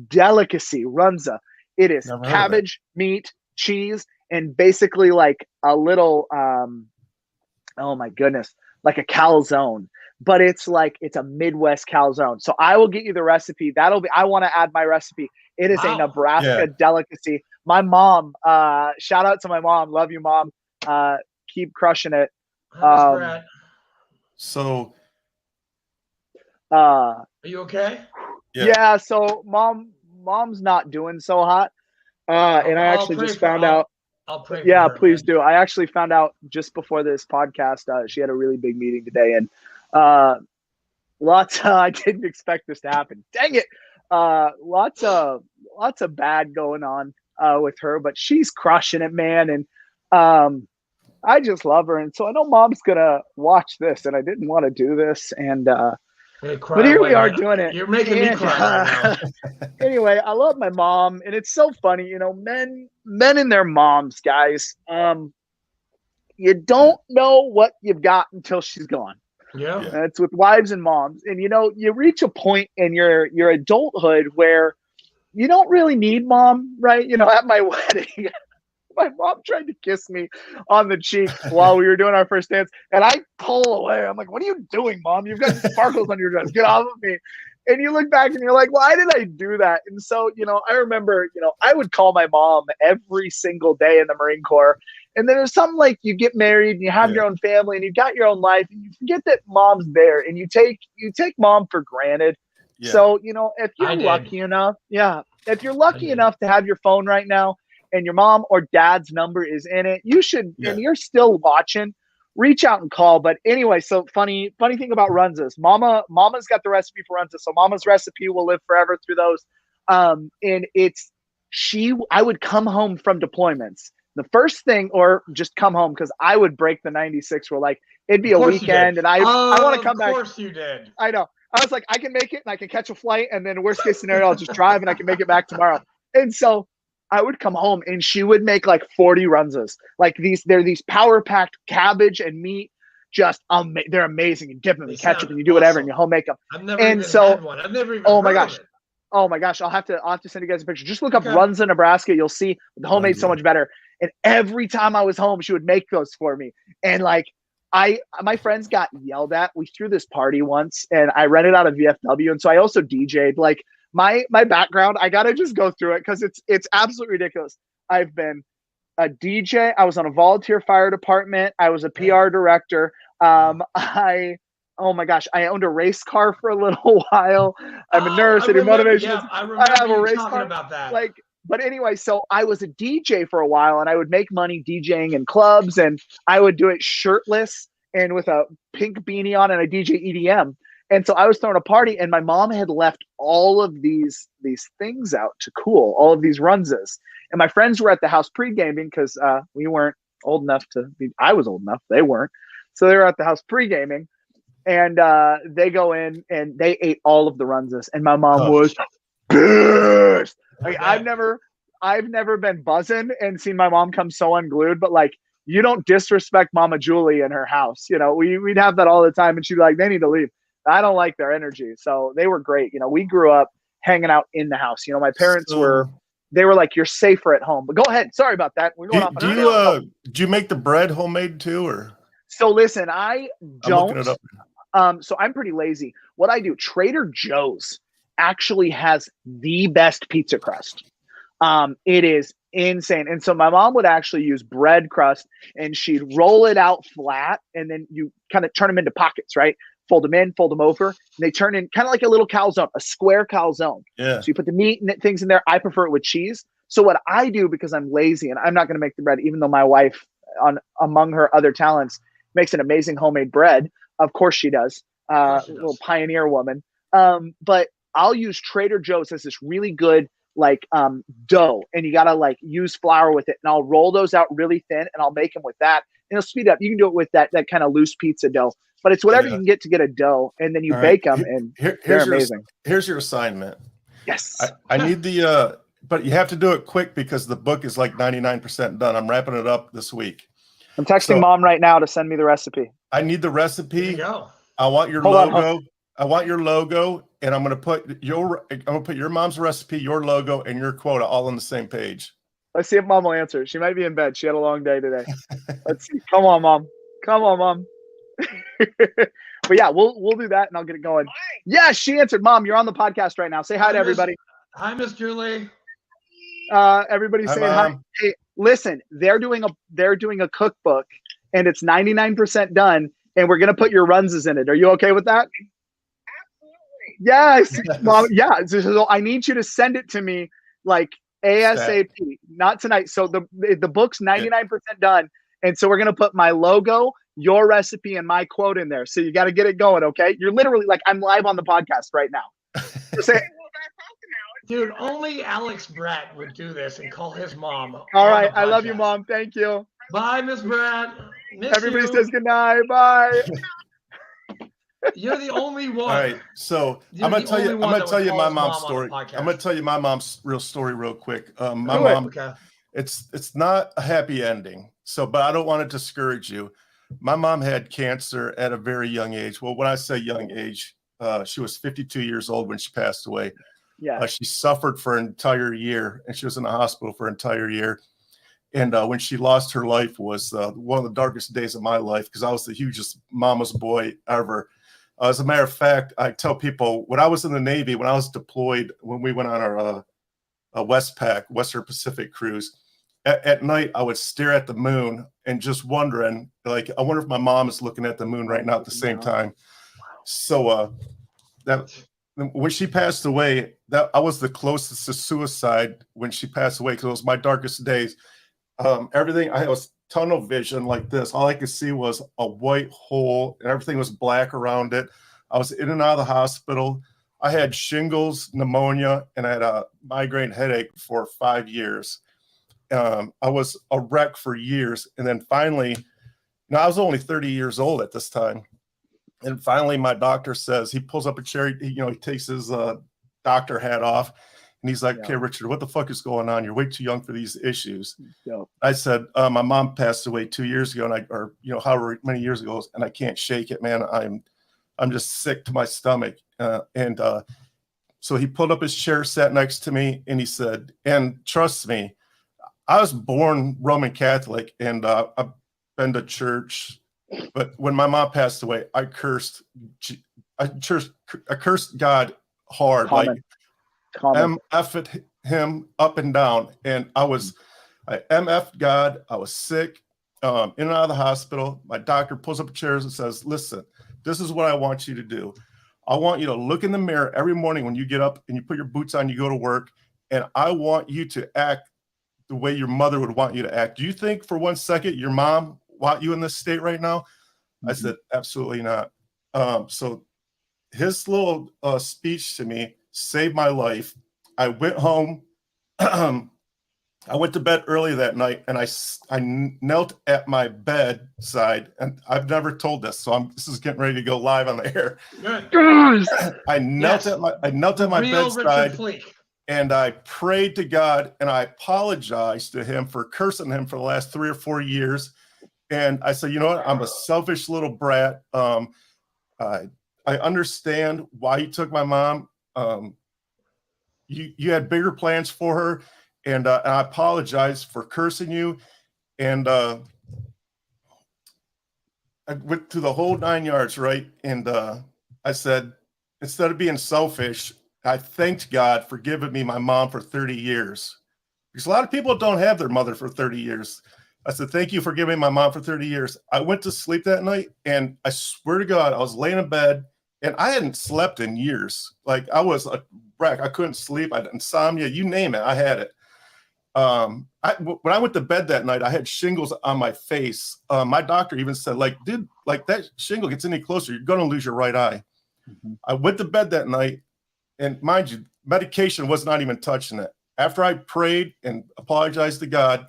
delicacy, runza. It is Never heard of that. cabbage, meat, cheese, and basically like a little, oh my goodness, like a calzone. But it's a Midwest calzone. So I will get you the recipe. I want to add my recipe. It is a Wow. Nebraska delicacy. My mom, shout out to my mom. Love you, Mom. Keep crushing it. Hi, Miss Bratt. So Are you okay? yeah. So mom's not doing so hot. And I actually just found out. I'll pray for Yeah, her, please man. do. I actually found out just before this podcast, she had a really big meeting today, and I didn't expect this to happen. Dang it. Lots of bad going on with her, but she's crushing it, man. And I just love her. And so I know Mom's gonna watch this, and I didn't want to do this. And Hey, cry but here away, we are man. doing it. You're making me cry right now. Anyway, I love my mom, and it's so funny, men and their moms, guys. You don't know what you've got until she's gone. Yeah. It's with wives and moms, and you reach a point in your adulthood where you don't really need mom, right? At my wedding, my mom tried to kiss me on the cheek while we were doing our first dance, and I pull away. I'm like, "What are you doing, Mom? You've got sparkles on your dress. Get off of me!" And you look back and you're like, "Why did I do that?" And so, I remember, I would call my mom every single day in the Marine Corps. And then there's something like you get married and you have your own family and you've got your own life, and you forget that mom's there, and you take mom for granted. Yeah. So, if you're lucky enough, if you're lucky enough to have your phone right now, and your mom or dad's number is in it, you should, and you're still watching, reach out and call. But anyway, so funny thing about runzas. Mama's got the recipe for runzas. So Mama's recipe will live forever through those. And I would come home from deployments. The first thing, or just come home, because I would break the 96 rule. Like, it'd be a weekend, and I want to come back. Of course you did. I know. I was like, I can make it, and I can catch a flight, and then worst case scenario, I'll just drive, and I can make it back tomorrow. And so I would come home, and she would make like 40 runzas. Like they're these power packed cabbage and meat. Just they're amazing. You dip them in ketchup, and you do whatever, and you homemade them. I've never even had one. I've never even. Oh my gosh. Oh my gosh. I'll have to send you guys a picture. Just look up Runza, Nebraska. You'll see the homemade so much better. And every time I was home, she would make those for me. And like my friends got yelled at. We threw this party once, and I rented out a VFW, and so I also DJ'd. Like my background, I gotta just go through it because it's absolutely ridiculous. I've been a DJ. I was on a volunteer fire department. I was a PR director. Oh my gosh, I owned a race car for a little while. I'm a nurse. I do motivational. Yeah, I remember have a race talking car about that. But anyway, so I was a DJ for a while, and I would make money DJing in clubs, and I would do it shirtless and with a pink beanie on, and I DJ EDM. And so I was throwing a party, and my mom had left all of these things out to cool, all of these runzas. And my friends were at the house pre-gaming because we weren't old enough to be. I was old enough. They weren't. So they were at the house pre-gaming. And they go in and they ate all of the runzas, and my mom was pissed. Like, I've never been buzzing and seen my mom come so unglued, but like, you don't disrespect Mama Julie in her house. We'd have that all the time, and she'd be like, they need to leave. I don't like their energy. So they were great. We grew up hanging out in the house. My parents they were like, you're safer at home. But go ahead. Sorry about that. We're going off. Do you make the bread homemade too, or? So listen, I don't. I'm looking it up. So I'm pretty lazy. What I do, Trader Joe's actually has the best pizza crust. It is insane. And so my mom would actually use bread crust and she'd roll it out flat and then you kind of turn them into pockets, right? Fold them in, fold them over, and they turn in kind of like a little calzone, a square calzone. Yeah. So you put the meat and things in there. I prefer it with cheese. So what I do, because I'm lazy and I'm not going to make the bread, even though my wife, among her other talents, makes an amazing homemade bread. Of course she does. Little pioneer woman. But I'll use Trader Joe's as this really good like dough, and you gotta like use flour with it. And I'll roll those out really thin, and I'll make them with that. And it'll speed up. You can do it with that kind of loose pizza dough, but it's whatever you can get to get a dough, and then you bake them, and they're amazing. Here's your assignment. Yes, I need but you have to do it quick because the book is like 99% done. I'm wrapping it up this week. I'm texting Mom right now to send me the recipe. I need the recipe. There you go. I want your logo. I want your logo, and I'm gonna put your mom's recipe, your logo, and your quota all on the same page. Let's see if Mom will answer. She might be in bed. She had a long day today. Let's see. Come on, Mom. Come on, Mom. But yeah, we'll do that, and I'll get it going. Yeah, she answered. Mom, you're on the podcast right now. Say hi to everybody. Hi, Miss Julie. Everybody's saying hi. Hey, listen, they're doing a cookbook, and it's 99% done, and we're gonna put your runses in it. Are you okay with that? Yes, Mom. Yeah, so I need you to send it to me like ASAP, not tonight. So the book's 99% done, and so we're gonna put my logo, your recipe, and my quote in there. So you got to get it going, okay? You're literally like I'm live on the podcast right now. Say, dude, only Alex Bratt would do this and call his mom. All right, I love you, Mom. Thank you. Bye, Miss Bratt. Everybody says good night. Bye. You're the only one. All right, so I'm gonna tell you my mom's story. I'm gonna tell you my mom's real story real quick. My mom, it's not a happy ending. So, but I don't want to discourage you. My mom had cancer at a very young age. Well, when I say young age, she was 52 years old when she passed away. Yeah. She suffered for an entire year, and she was in the hospital for an entire year. And when she lost her life was one of the darkest days of my life because I was the hugest mama's boy ever. As a matter of fact, I tell people when I was in the Navy, when I was deployed, when we went on our Westpac, Western Pacific cruise, at night I would stare at the moon and just wondering, like, I wonder if my mom is looking at the moon right now at the same time. So that when she passed away, that I was the closest to suicide when she passed away because it was my darkest days. Everything I was tunnel vision like this. All I could see was a white hole and everything was black around it. I was in and out of the hospital. I had shingles, pneumonia, and I had a migraine headache for 5 years. I was a wreck for years. And then finally, I was only 30 years old at this time. And finally, my doctor says, he pulls up a chair, he takes his doctor hat off. And he's like, okay, Richard, what the fuck is going on? You're way too young for these issues. I said, my mom passed away 2 years ago, and however many years ago, and I can't shake it, man. I'm just sick to my stomach. So he pulled up his chair, sat next to me, and he said, and trust me, I was born Roman Catholic, and I've been to church. But when my mom passed away, I cursed God hard. MF'd him up and down, and I MF'd God. I was sick, in and out of the hospital. My doctor pulls up a chair and says, listen, this is what I want you to do. I want you to look in the mirror every morning when you get up and you put your boots on, you go to work, and I want you to act the way your mother would want you to act. Do you think for 1 second your mom want you in this state right now? Mm-hmm. I said, absolutely not. So his little speech to me saved my life. I went home. I went to bed early that night, and I knelt at my bedside, and I've never told this, so this is getting ready to go live on the air. I knelt at my bedside, and I prayed to God, and I apologized to him for cursing him for the last 3 or 4 years. And I said, you know what? I'm a selfish little brat. I understand why you took my mom. You had bigger plans for her, and I apologize for cursing you. And I went through the whole 9 yards, right? And I said, instead of being selfish, I thanked God for giving me my mom for 30 years. Because a lot of people don't have their mother for 30 years. I said, thank you for giving my mom for 30 years. I went to sleep that night, and I swear to God, I was laying in bed, and I hadn't slept in years. Like, I was a wreck. I couldn't sleep. I had insomnia. You name it. I had it. When I went to bed that night, I had shingles on my face. My doctor even said, like, dude, like that shingle gets any closer, you're going to lose your right eye. Mm-hmm. I went to bed that night, and mind you, medication was not even touching it. After I prayed and apologized to God,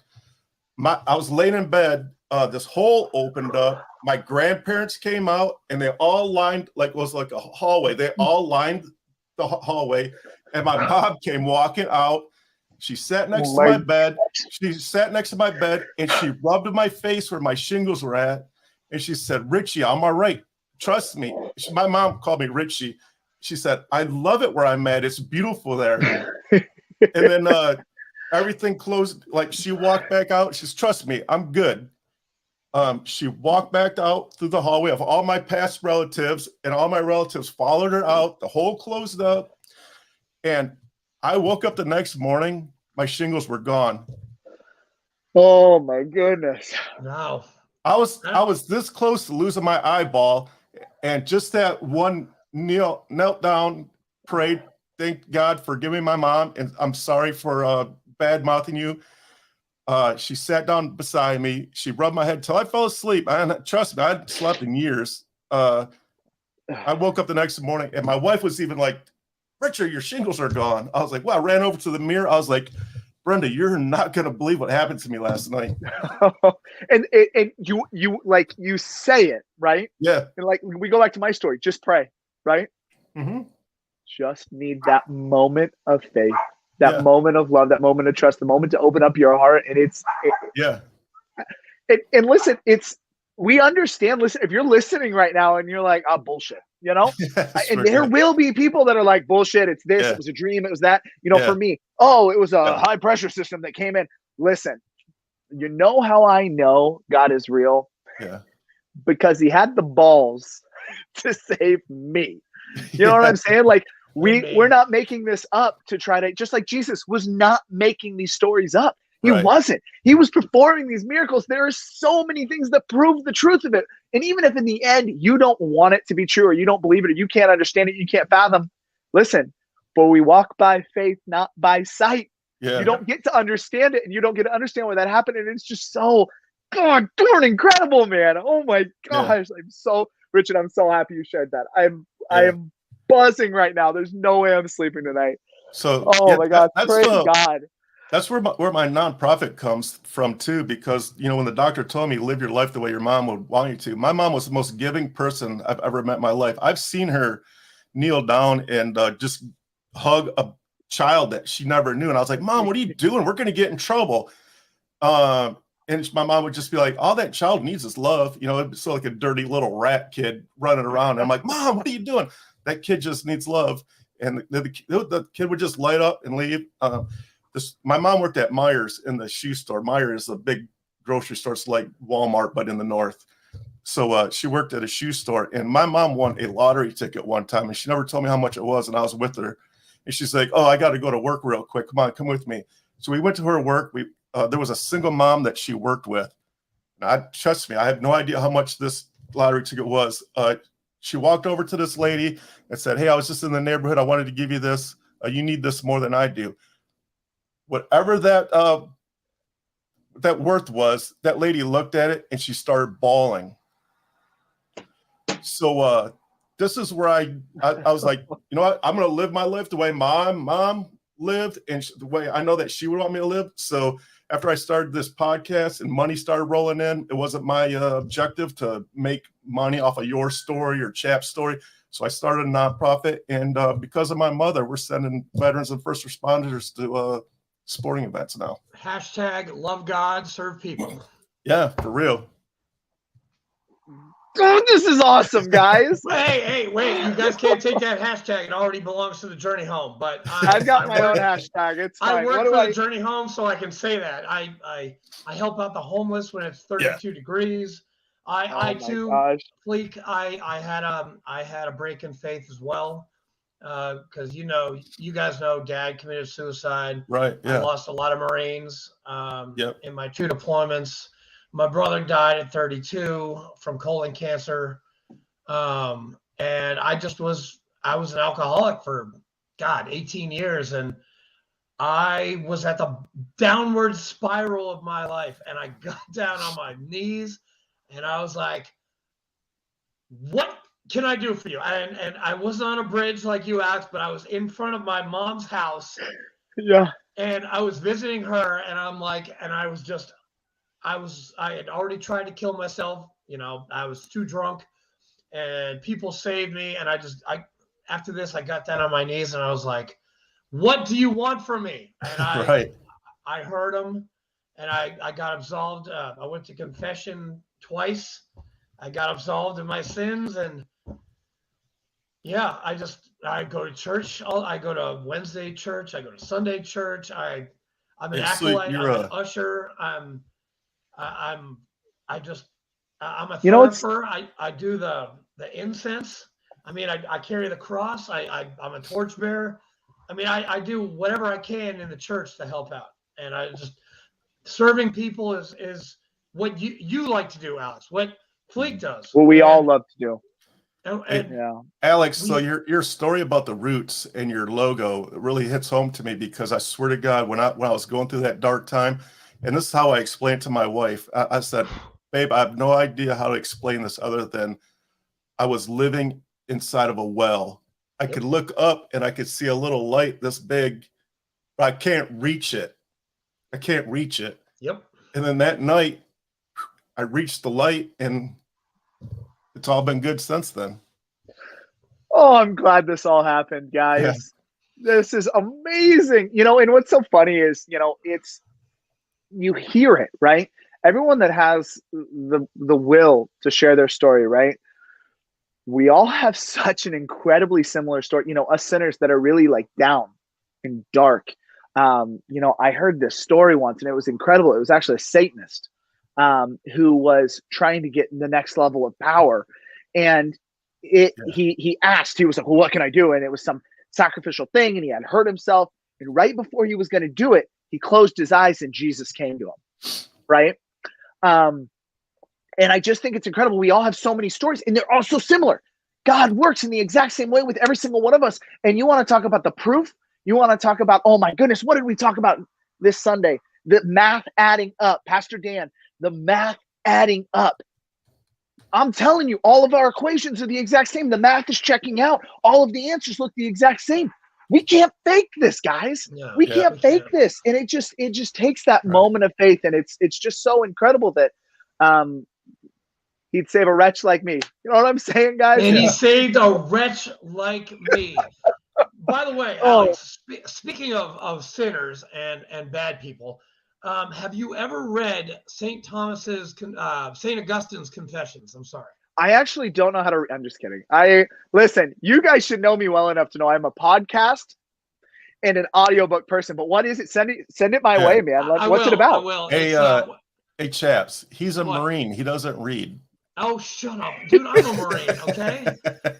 I was laying in bed. This hole opened up. My grandparents came out, and they all lined, like it was like a hallway. They all lined the hallway, and my mom came walking out. She sat next to my bed. She sat next to my bed, and she rubbed my face where my shingles were at, and she said, Richie, I'm all right. Trust me. My mom called me Richie. She said, I love it where I'm at. It's beautiful there. And then everything closed. Like, she walked back out. She says, trust me, I'm good. She walked back out through the hallway of all my past relatives, and all my relatives followed her out. The hole closed up. And I woke up the next morning, my shingles were gone. Oh my goodness. Wow. I was this close to losing my eyeball, and just that one knelt down, prayed, thank God for giving my mom, and I'm sorry for bad mouthing you. She sat down beside me. She rubbed my head till I fell asleep. Trust me, I hadn't slept in years. I woke up the next morning, and my wife was even like, Richard, your shingles are gone. I was like, well, I ran over to the mirror. I was like, Brenda, you're not going to believe what happened to me last night. and you say it, right? Yeah. And like, we go back to my story, just pray, right? Mm-hmm. Just need that moment of faith, that moment of love, that moment of trust, the moment to open up your heart. And and listen, we understand. Listen, if you're listening right now and you're like, oh, bullshit, you know, and there will be people that are like, bullshit, it's this, it was a dream, it was that, you know, for me, it was a high pressure system that came in. Listen, you know how I know God is real? Yeah. Because he had the balls to save me. You know what I'm saying? Like, we're not making this up to try to, just like Jesus was not making these stories up. He wasn't. He was performing these miracles. There are so many things that prove the truth of it. And even if in the end you don't want it to be true, or you don't believe it, or you can't understand it, you can't fathom, listen, but we walk by faith, not by sight. Yeah. You don't get to understand it, and you don't get to understand why that happened. And it's just so, God darn incredible, man. Oh my gosh. Yeah. Richard, I'm so happy you shared that. I am buzzing right now. There's no way I'm sleeping tonight. So, my God. Praise God. That's where my nonprofit comes from too, because, you know, when the doctor told me live your life the way your mom would want you to, my mom was the most giving person I've ever met in my life. I've seen her kneel down and just hug a child that she never knew. And I was like, Mom, what are you doing? We're going to get in trouble. And my mom would just be like, all that child needs is love. You know, it's so like a dirty little rat kid running around. And I'm like, Mom, what are you doing? That kid just needs love. And the kid would just light up and leave. My mom worked at Myers in the shoe store. Myers is a big grocery store. It's like Walmart, but in the north. So she worked at a shoe store, and my mom won a lottery ticket one time, and she never told me how much it was, and I was with her. And she's like, oh, I got to go to work real quick. Come with me. So we went to her work. There was a single mom that she worked with. And trust me, I have no idea how much this lottery ticket was. She walked over to this lady and said, hey, I was just in the neighborhood. I wanted to give you this. You need this more than I do. Whatever that worth was, that lady looked at it and she started bawling. So this is where I was like, you know what? I'm going to live my life the way my mom lived, and the way I know that she would want me to live. So after I started this podcast and money started rolling in, it wasn't my objective to make money off of your story or Chap's story. So I started a nonprofit, and because of my mother, we're sending veterans and first responders to sporting events now. Hashtag love God, serve people. Yeah, for real. Oh, this is awesome, guys. Hey, wait. You guys can't take that hashtag. It already belongs to the Journey Home. But I've got my own hashtag. It's fine. I work for the Journey Home, so I can say that. I help out the homeless when it's 32 degrees. I too, Fleek, I had a break in faith as well. because you guys know Dad committed suicide. Right. I Yeah. lost a lot of Marines Yep. in my 2 deployments. My brother died at 32 from colon cancer. And I was an alcoholic for 18 years. And I was at the downward spiral of my life. And I got down on my knees and I was like, what can I do for you? And I wasn't on a bridge like you asked, but I was in front of my mom's house. Yeah. And I was visiting her and I'm like, and I had already tried to kill myself. I was too drunk and people saved me. And after this, I got down on my knees and I was like, what do you want from me? And I heard him and I got absolved. I went to confession twice. I got absolved of my sins. And yeah, I go to church. I go to Wednesday church. I go to Sunday church. I'm an acolyte. I'm an usher. I'm a thurifer. I do the incense. I mean, I carry the cross. I'm a torchbearer. I mean, I do whatever I can in the church to help out. And serving people is what you like to do, Alex. What Fleek does. What we all love to do. Yeah. Alex, so your story about the roots and your logo really hits home to me, because I swear to God, when I was going through that dark time, and this is how I explained to my wife, I said, babe, I have no idea how to explain this other than I was living inside of a well. I could look up and I could see a little light this big, but I can't reach it. Yep. And then that night, I reached the light, and it's all been good since then. Oh, I'm glad this all happened, guys. Yeah. This is amazing. And what's so funny is, you hear it, right? Everyone that has the will to share their story, right? We all have such an incredibly similar story. Us sinners that are really like down and dark. I heard this story once and it was incredible. It was actually a Satanist who was trying to get the next level of power. And he asked, he was like, well, what can I do? And it was some sacrificial thing, and he had hurt himself. And right before he was going to do it, he closed his eyes and Jesus came to him. Right. And I just think it's incredible. We all have so many stories and they're all so similar. God works in the exact same way with every single one of us. And you want to talk about the proof? You want to talk about, oh my goodness, what did we talk about this Sunday? The math adding up. Pastor Dan, the math adding up. I'm telling you, all of our equations are the exact same. The math is checking out. All of the answers look the exact same. We can't fake this, guys. We can't fake this. And it just takes that moment of faith. And it's just so incredible that he'd save a wretch like me. You know what I'm saying, guys? And he saved a wretch like me. By the way, Alex, speaking of sinners and bad people, have you ever read St. Augustine's Confessions? I'm sorry. I actually don't know how to. I'm just kidding. Listen. You guys should know me well enough to know I'm a podcast and an audiobook person. But what is it? Send it my way, man. What's it about? I will. Hey, chaps. He's a Marine. He doesn't read. Oh, shut up, dude! I'm a Marine. Okay.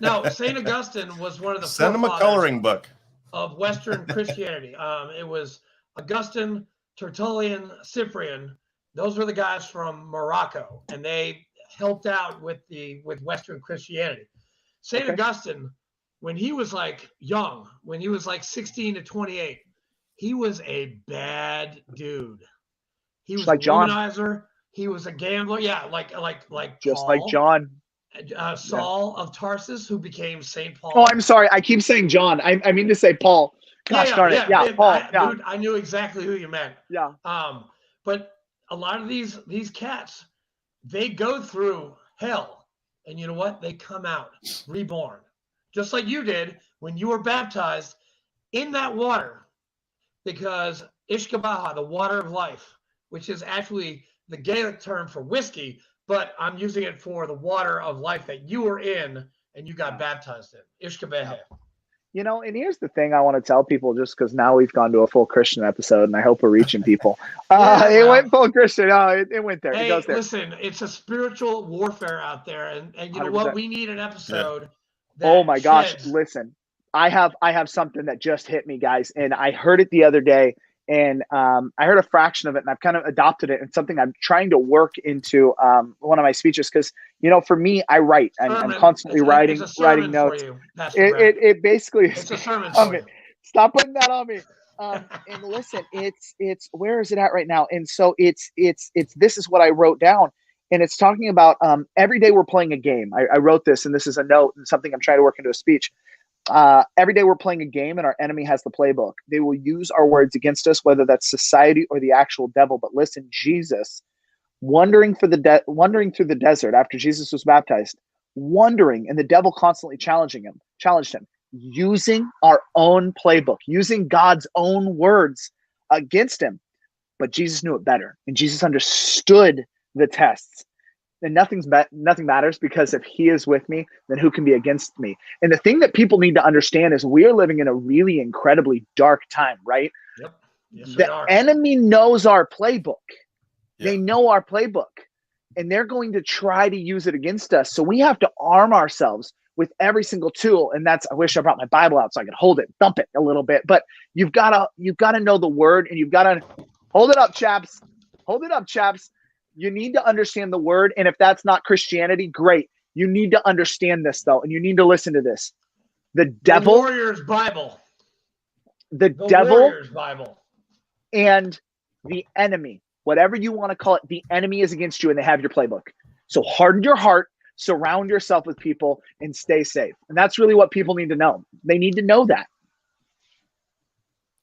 No, St. Augustine was one of the. Send him a coloring book of Western Christianity. It was Augustine, Tertullian, Cyprian. Those were the guys from Morocco, and they helped out with Western Christianity. St. Augustine, when he was like young, when he was like 16 to 28, he was a bad dude. He was like a womanizer. He was a gambler. Yeah, like just Paul, like John. Saul of Tarsus, who became St. Paul. Oh, I'm sorry. I keep saying John. I mean to say Paul. Gosh darn it. Yeah, Paul. Dude, I knew exactly who you meant. Yeah. But a lot of these cats, they go through hell, and you know what? They come out reborn, just like you did when you were baptized in that water, because Ishkabaha, the water of life, which is actually the Gaelic term for whiskey, but I'm using it for the water of life that you were in and you got baptized in. Ishkabaha. And here's the thing I want to tell people, just because now we've gone to a full Christian episode, and I hope we're reaching people. It went full Christian. It went there. Hey, it goes there. Listen, it's a spiritual warfare out there, and you know 100%. What? We need an episode. Oh my gosh! Listen, I have something that just hit me, guys, and I heard it the other day, and I heard a fraction of it, and I've kind of adopted it. It's something I'm trying to work into one of my speeches because, for me, I write. I'm constantly writing notes. For you, Pastor Bratt. It basically is. It's a sermon for you. Stop putting that on me. And listen, it's where is it at right now? And so it's this is what I wrote down, and it's talking about every day we're playing a game. I wrote this, and this is a note and something I'm trying to work into a speech. Every day we're playing a game, and our enemy has the playbook. They will use our words against us, whether that's society or the actual devil. But listen, Jesus, wandering through the desert after Jesus was baptized, wandering, and the devil constantly challenged him, using our own playbook, using God's own words against him. But Jesus knew it better, and Jesus understood the tests. And nothing matters, because if he is with me, then who can be against me? And the thing that people need to understand is we are living in a really incredibly dark time, right? Yep. Yes, the enemy knows our playbook. Yep. They know our playbook, and they're going to try to use it against us. So we have to arm ourselves with every single tool. And I wish I brought my Bible out so I could hold it, thump it a little bit. But you've got to know the word, and you've got to hold it up, chaps. Hold it up, chaps. You need to understand the word. And if that's not Christianity, great. You need to understand this, though, and you need to listen to this. The devil, the Warrior's Bible, the devil, Warrior's Bible, and the enemy, whatever you want to call it, the enemy is against you, and they have your playbook. So harden your heart, surround yourself with people, and stay safe. And that's really what people need to know. They need to know that.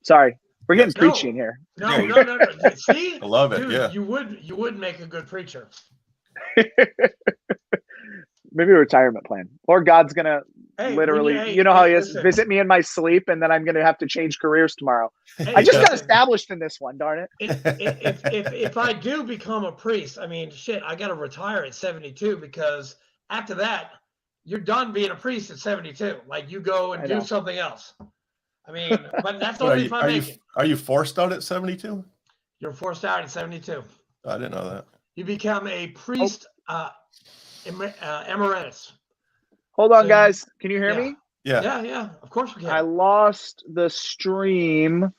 Sorry. We're getting preachy in here. No. See, I love it. Dude, yeah, you would make a good preacher. Maybe a retirement plan, or God's gonna literally, how he is, visit me in my sleep, and then I'm gonna have to change careers tomorrow. I just got established in this one, darn it. If I do become a priest, I mean, shit, I got to retire at 72, because after that, you're done being a priest at 72. Like, you go and do something else. I mean, but that's only if I make it. Are you forced out at 72? You're forced out at 72. I didn't know that. You become a priest emeritus. Hold on, guys. Can you hear me? Yeah. Of course we can. I lost the stream.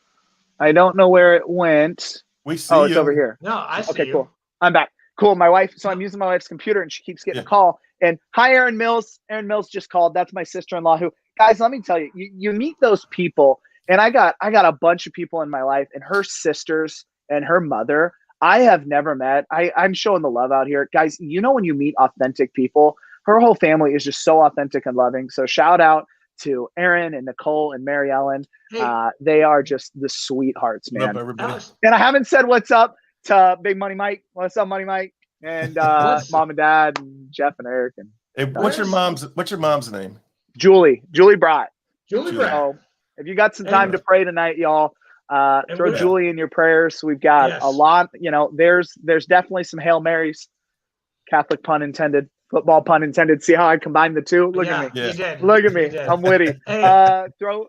I don't know where it went. We see it's you. over here. No, I see Okay, you. cool. I'm back. Cool. My wife. So I'm using my wife's computer, and she keeps getting a call. And hi, Aaron Mills. Aaron Mills just called. That's my sister-in-law. Who, guys, let me tell you, you meet those people, and I got a bunch of people in my life, and her sisters and her mother I have never met. I'm showing the love out here, guys. When you meet authentic people, her whole family is just so authentic and loving. So shout out to Aaron and Nicole and Mary Ellen. They are just the sweethearts, man. Up, everybody. And I haven't said what's up to Big Money Mike. What's up, Money Mike? And Mom and Dad and Jeff and Eric. And hey, what's your mom's name? Julie Bratt. Julie Bratt. So if you got some time to pray tonight, y'all, throw Julie in your prayers. We've got a lot. There's definitely some Hail Marys, Catholic pun intended, football pun intended. See how I combined the two? Look at me. Look at me. I'm witty. Hey. Throw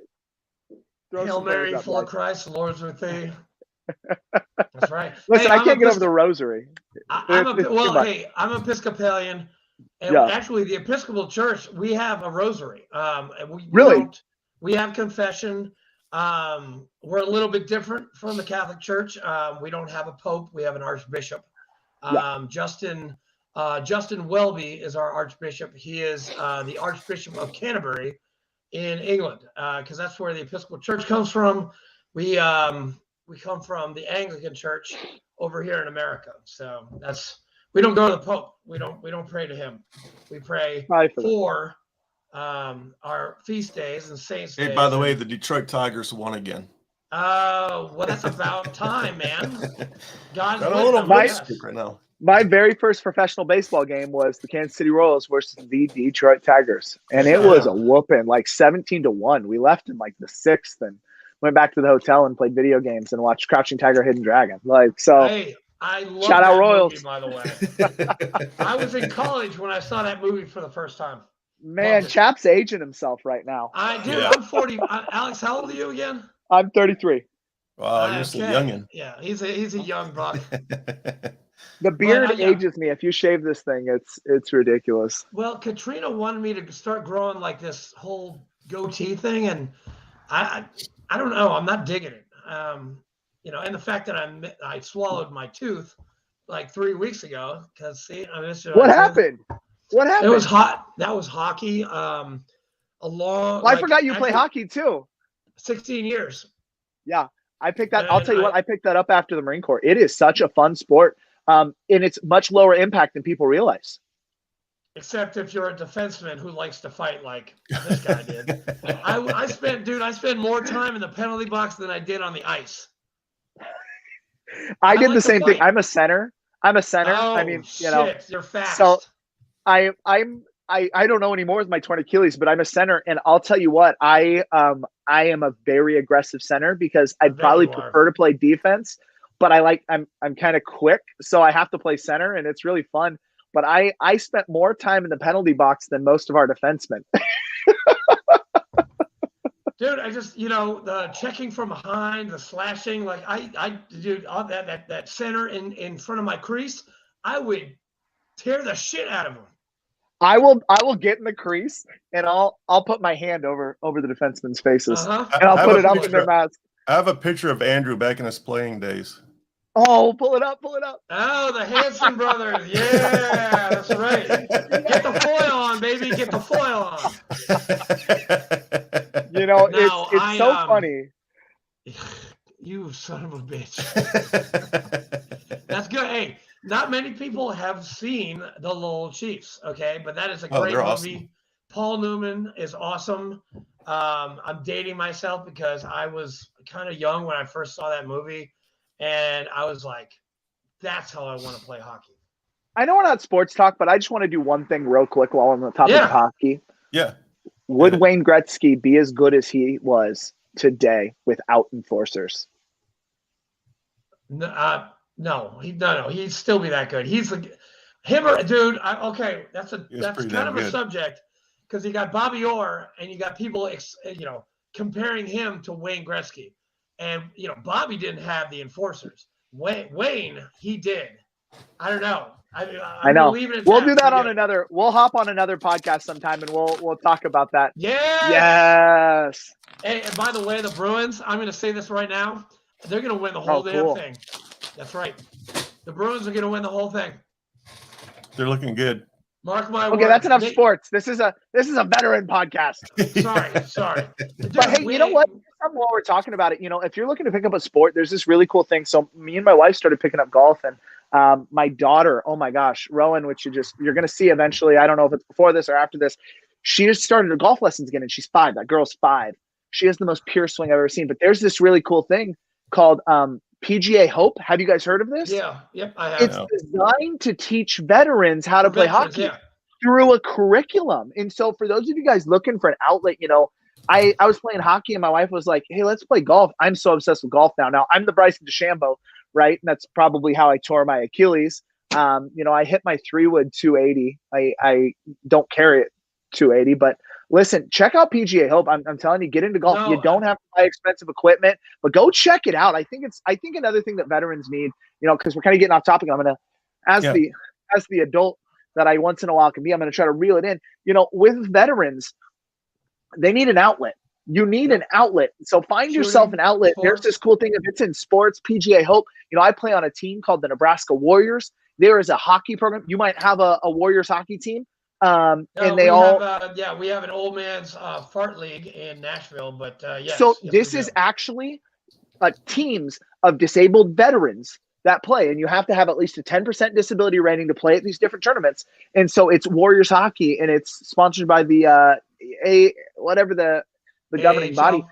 Hail Mary, full of Christ, the Lord's with thee. That's right. Listen, I can't get over the rosary. I'm Episcopalian, and actually, the Episcopal Church, we have a rosary. We have confession. We're a little bit different from the Catholic Church. We don't have a pope. We have an archbishop. Justin Welby is our archbishop. He is the Archbishop of Canterbury in England, because that's where the Episcopal Church comes from. We come from the Anglican Church over here in America. So we don't go to the Pope. We don't pray to him. We pray for our feast days and saints days. Hey, by the way, the Detroit Tigers won again. Oh, well, that's about time, man. God's got a little nice right now. My very first professional baseball game was the Kansas City Royals versus the Detroit Tigers, and it was a whooping, like 17-1. We left in like the 6th and went back to the hotel and played video games and watched Crouching Tiger, Hidden Dragon. Hey, I love shout out Royals, movie, by the way. I was in college when I saw that movie for the first time. Man, Chap's aging himself right now. I do. Yeah. I'm 40. Alex, how old are you again? I'm 33. Wow, you're still youngin'. Yeah, he's a young buck. The beard ages me. If you shave this thing, it's ridiculous. Well, Katrina wanted me to start growing like this whole goatee thing, and I don't know. I'm not digging it. You know, and the fact that I swallowed my tooth like 3 weeks ago because see, I missed it. What happened? What happened? It was hot. That was hockey. A long. Well, I forgot you play hockey too. 16 years. Yeah, I picked that. I'll tell you what. I picked that up after the Marine Corps. It is such a fun sport, and it's much lower impact than people realize. Except if you're a defenseman who likes to fight like this guy did. I spent more time in the penalty box than I did on the ice. I did the same thing. I'm a center. Oh, I mean, you're fast. So I don't know anymore with my torn Achilles, but I'm a center, and I'll tell you what, I am a very aggressive center because I'd probably prefer to play defense, but I'm kind of quick, so I have to play center, and it's really fun. But I spent more time in the penalty box than most of our defensemen. Dude, I just, the checking from behind, the slashing, like dude, all that center in front of my crease, I would tear the shit out of him. I will get in the crease and I'll put my hand over the defensemen's faces, and I'll put it up in their mouths. I have a picture of Andrew back in his playing days. Oh, pull it up. Oh, the Hanson brothers. Yeah, that's right. Get the foil on, baby. Get the foil on. It's so funny. You son of a bitch. That's good. Hey, not many people have seen The Little Chiefs, okay? But that is a great movie. Awesome. Paul Newman is awesome. I'm dating myself because I was kind of young when I first saw that movie. And I was like, that's how I want to play hockey. I know we're not sports talk, but I just want to do one thing real quick while I'm on the topic of hockey. Yeah. Would Wayne Gretzky be as good as he was today without enforcers? No, he'd still be that good. He's dude. That's kind of a subject because you got Bobby Orr and you got people, comparing him to Wayne Gretzky. And, Bobby didn't have the enforcers. Wayne, he did. I don't know. I know. We'll do that on another. We'll hop on another podcast sometime, and we'll talk about that. Yeah. Yes. Hey, and by the way, the Bruins. I'm going to say this right now. They're going to win the whole damn thing. That's right. The Bruins are going to win the whole thing. They're looking good. Mark my words. Okay, that's enough sports. This is a veteran podcast. Sorry. Dude, but hey, you know what? While we're talking about it, if you're looking to pick up a sport, there's this really cool thing. So me and my wife started picking up golf, and my daughter, oh my gosh, Rowan, which you're going to see eventually. I don't know if it's before this or after this. She just started her golf lessons again, and she's 5. That girl's 5. She has the most pure swing I've ever seen. But there's this really cool thing called PGA Hope. Have you guys heard of this? Yeah. Yep. I have. It's designed to teach veterans how to play hockey through a curriculum. And so for those of you guys looking for an outlet, I was playing hockey and my wife was like, hey, let's play golf. I'm so obsessed with golf now. Now I'm the Bryson DeChambeau, right? And that's probably how I tore my Achilles. I hit my 3-wood 280. I don't carry it 280, but listen, check out PGA Hope. I'm telling you, get into golf. You don't have to buy expensive equipment, but go check it out. I think another thing that veterans need, because we're kind of getting off topic. I'm going to, as the adult that I once in a while can be, I'm going to try to reel it in. With veterans, they need an outlet. You need an outlet. So find yourself an outlet. Sports. There's this cool thing. If it's in sports, PGA Hope, I play on a team called the Nebraska Warriors. There is a hockey program. You might have a Warriors hockey team. And we have an old man's fart league in Nashville, but yes. So this is actually teams of disabled veterans that play, and you have to have at least a 10% disability rating to play at these different tournaments. And so it's Warriors hockey, and it's sponsored by the the governing body.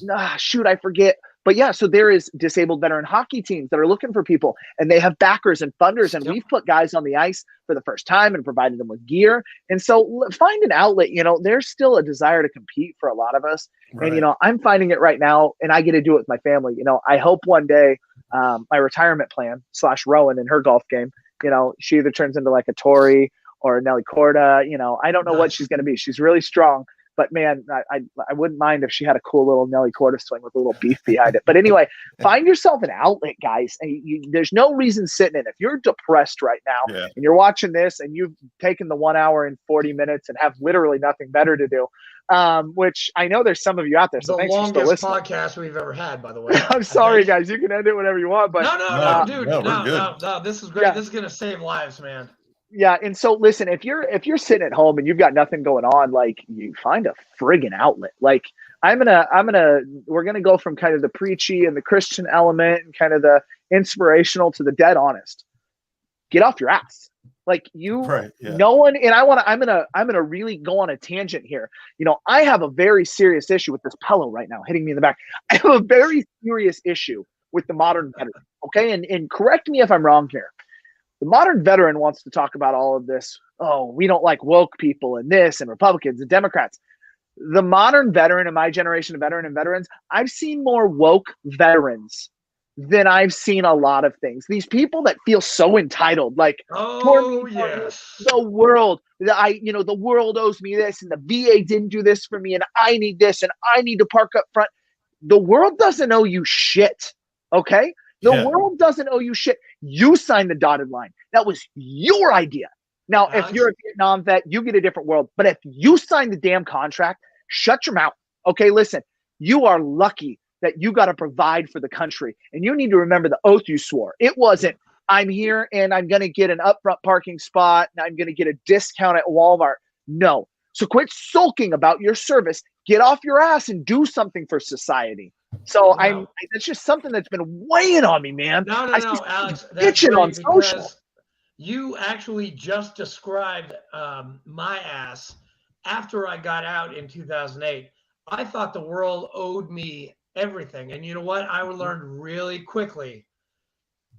I forget. But yeah, so there is disabled veteran hockey teams that are looking for people, and they have backers and funders, and we've put guys on the ice for the first time and provided them with gear. And so find an outlet. There's still a desire to compete for a lot of us. Right. And, I'm finding it right now, and I get to do it with my family. I hope one day my retirement plan / Rowan in her golf game, she either turns into like a Tori or a Nelly Corda. I don't know what she's going to be. She's really strong. But man, I wouldn't mind if she had a cool little Nelly Corda swing with a little beef behind it. But anyway, find yourself an outlet, guys. There's no reason sitting in. If you're depressed right now and you're watching this and you've taken the 1 hour and 40 minutes and have literally nothing better to do, which I know there's some of you out there. So The thanks for still longest listening. podcast we've ever had, by the way. I'm sorry, guys. You can end it whenever you want, but No, dude. no, we're good. No. This is great. Yeah. This is gonna save lives, man. yeah. And so listen, if you're sitting at home and you've got nothing going on, like you find a friggin' outlet. Like we're gonna go from kind of the preachy and the Christian element and kind of the inspirational to the dead honest. Get off your ass. Like Right, yeah. no one, and I'm gonna really go on a tangent here. I have a very serious issue with this pillow right now hitting me in the back. I have a very serious issue with the modern veteran. Okay, and correct me if I'm wrong here. The modern veteran wants to talk about all of this. Oh, we don't like woke people and this and Republicans and Democrats. The modern veteran in my generation of veteran and veterans, I've seen more woke veterans than I've seen a lot of things. These people that feel so entitled, like, Oh yes. the world, the world owes me this, and the VA didn't do this for me, and I need this, and I need to park up front. The world doesn't owe you shit. Okay? The world doesn't owe you shit. You signed the dotted line. That was your idea. Now, if you're a Vietnam vet, you get a different world. But if you signed the damn contract, shut your mouth. Okay, listen, you are lucky that you got to provide for the country. And you need to remember the oath you swore. It wasn't, I'm here and I'm going to get an upfront parking spot and I'm going to get a discount at Walmart. No. So quit sulking about your service. Get off your ass and do something for society. So it's just something that's been weighing on me, man. No, Alex. That's bitching on social. You actually just described my ass after I got out in 2008. I thought the world owed me everything. And you know what? I learned really quickly.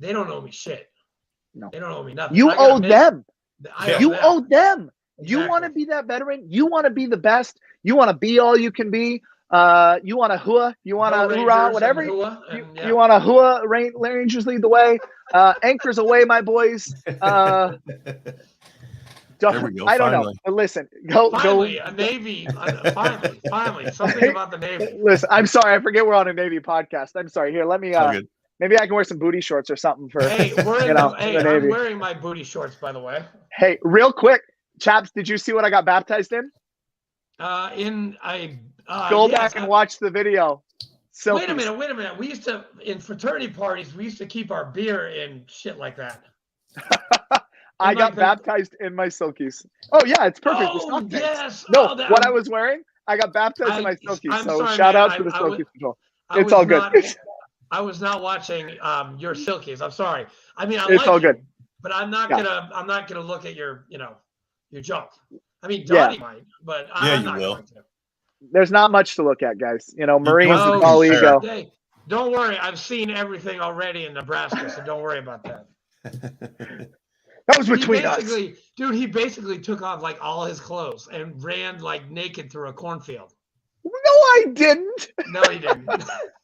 They don't owe me shit. No. They don't owe me nothing. You owe them. You owe them. Exactly. You want to be that veteran. You want to be the best. You want to be all you can be. You want to hua. You want to hoorah, whatever. You want to hua. Rangers lead the way. Anchors away, my boys. There we go. I don't know. But listen, go. A Navy. Finally, something about the Navy. Listen, I'm sorry. I forget we're on a Navy podcast. I'm sorry. Here, let me. Maybe I can wear some booty shorts or something for. Hey, the Navy. I'm wearing my booty shorts, by the way. Hey, real quick, chaps, did you see what I got baptized in? Go back and watch the video. Wait a minute. We used to, in fraternity parties, we used to keep our beer in shit like that. I got baptized in my silkies. Oh yeah, it's perfect. Oh yes. No, what I was wearing, I got baptized in my silkies. So sorry, shout out to the silkies control. It's all good. I was not watching your silkies. I'm sorry. I mean, it's all good. But I'm not gonna look at your junk. I mean, Donnie might, but I'm not going to. There's not much to look at, guys. Marines is all ego. Hey, don't worry. I've seen everything already in Nebraska, so don't worry about that. That was between us. Dude, he basically took off like all his clothes and ran like naked through a cornfield. No, I didn't. No, he didn't.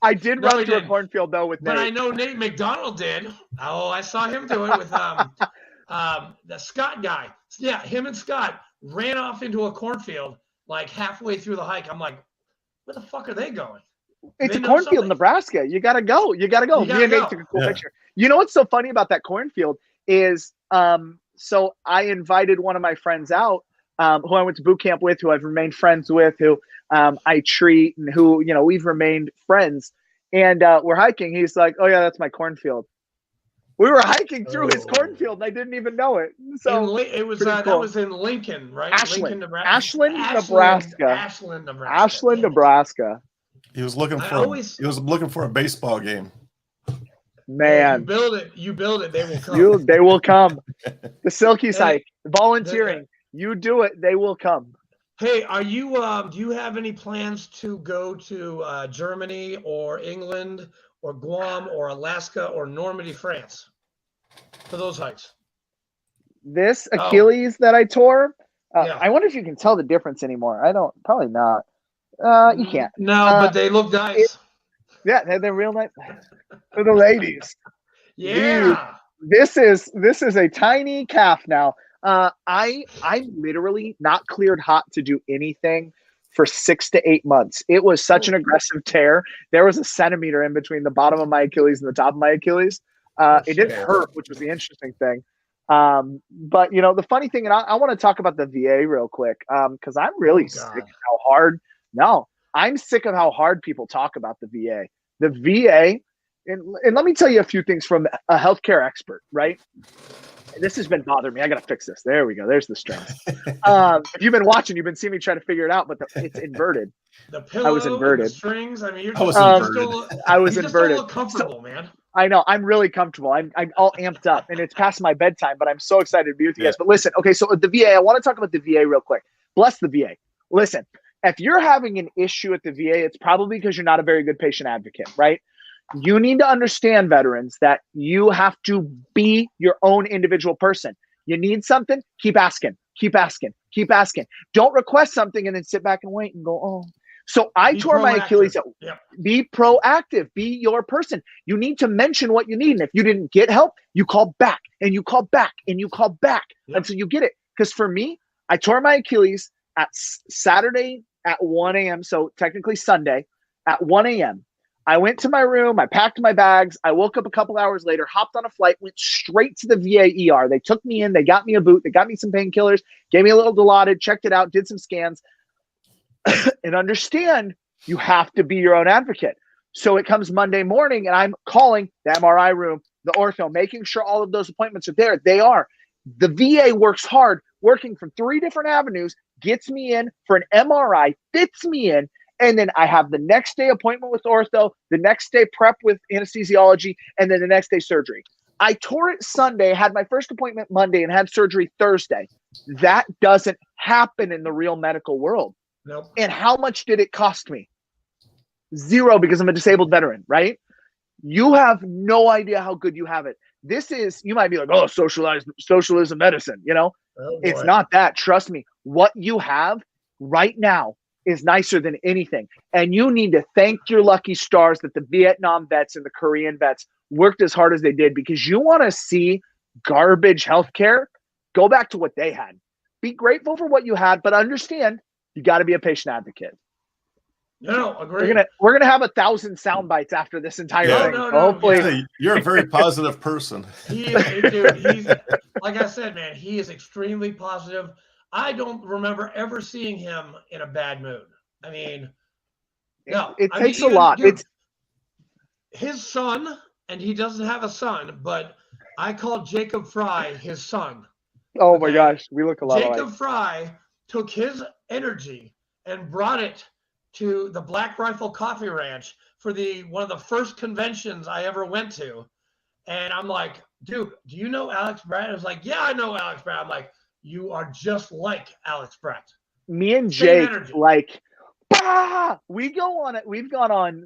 I did run through a cornfield though with Nate. But I know Nate McDonald did. Oh, I saw him do it with the Scott guy. Yeah, him and Scott ran off into a cornfield like halfway through the hike. I'm like, where the fuck are they going? It's a cornfield in Nebraska. You gotta go. Me and Nate took a cool picture. You know what's so funny about that cornfield is so I invited one of my friends out who I went to boot camp with, who I've remained friends with, who I treat, and who we've remained friends. And we're hiking. He's like, "Oh yeah, that's my cornfield." We were hiking through his cornfield, and I didn't even know it. So it was cool. That was in Lincoln, right? Ashland, Nebraska. Ashland, Nebraska. He was looking for a baseball game. Man, you build it, they will come. They will come. The Silkies hike, volunteering. You do it, they will come. Hey, are you? Do you have any plans to go to Germany or England or Guam or Alaska or Normandy, France, for those hikes? This Achilles that I tore. Yeah. I wonder if you can tell the difference anymore. I don't. Probably not. You can't. No, but they look nice. Yeah, they're real nice for the ladies. Yeah. Dude, this is a tiny calf now. I'm literally not cleared hot to do anything for 6 to 8 months. It was such an aggressive tear. There was a centimeter in between the bottom of my Achilles and the top of my Achilles. It didn't hurt, which was the interesting thing. But the funny thing, and I want to talk about the VA real quick, because I'm really sick of how hard. No, I'm sick of how hard people talk about the VA. The VA, and let me tell you a few things from a healthcare expert, right? This has been bothering me. I got to fix this. There we go. There's the strings. If you've been watching, you've been seeing me try to figure it out, but it's inverted. The pillow, I was inverted. the strings. I mean, I was inverted. I was you inverted. Just don't look comfortable, man. I know. I'm really comfortable. I'm all amped up, and it's past my bedtime, but I'm so excited to be with you guys. But listen, okay, so the VA, I want to talk about the VA real quick. Bless the VA. Listen, if you're having an issue at the VA, it's probably because you're not a very good patient advocate, right? You need to understand, veterans, that you have to be your own individual person. You need something, keep asking, keep asking, keep asking. Don't request something and then sit back and wait and go, oh. So I tore my Achilles. Be proactive. Be your person. You need to mention what you need. And if you didn't get help, you call back and you call back and you call back until you get it. Because for me, I tore my Achilles at Saturday at 1 a.m. So technically Sunday at 1 a.m. I went to my room. I packed my bags. I woke up a couple hours later, hopped on a flight, went straight to the VA ER. They took me in. They got me a boot. They got me some painkillers, gave me a little Dilaudid, checked it out, did some scans. And understand, you have to be your own advocate. So it comes Monday morning and I'm calling the MRI room, the ortho, making sure all of those appointments are there. They are. The VA works hard, working from 3 different avenues, gets me in for an MRI, fits me in, and then I have the next day appointment with ortho, the next day prep with anesthesiology, and then the next day surgery. I tore it Sunday, had my first appointment Monday, and had surgery Thursday. That doesn't happen in the real medical world. Nope. And how much did it cost me? 0, because I'm a disabled veteran, right? You have no idea how good you have it. This is, you might be like, oh, socialism medicine, it's not that. Trust me. What you have right now is nicer than anything. And you need to thank your lucky stars that the Vietnam vets and the Korean vets worked as hard as they did, because you want to see garbage healthcare, go back to what they had. Be grateful for what you had, but understand, you got to be a patient advate. No, agree. We're gonna have 1,000 sound bites after this entire thing. No, hopefully, you're a very positive person. He is, dude. He's like I said, man. He is extremely positive. I don't remember ever seeing him in a bad mood. I mean, no, it takes a lot. Dude, it's his son, and he doesn't have a son, but I call Jacob Fry his son. Oh my gosh, we look a lot alike. Jacob Fry took his energy and brought it to the Black Rifle Coffee Ranch for one of the first conventions I ever went to. And I'm like, dude, do you know Alex Bratt? I was like, yeah, I know Alex Bratt. I'm like, you are just like Alex Bratt. Me and Jake, like, we've gone on.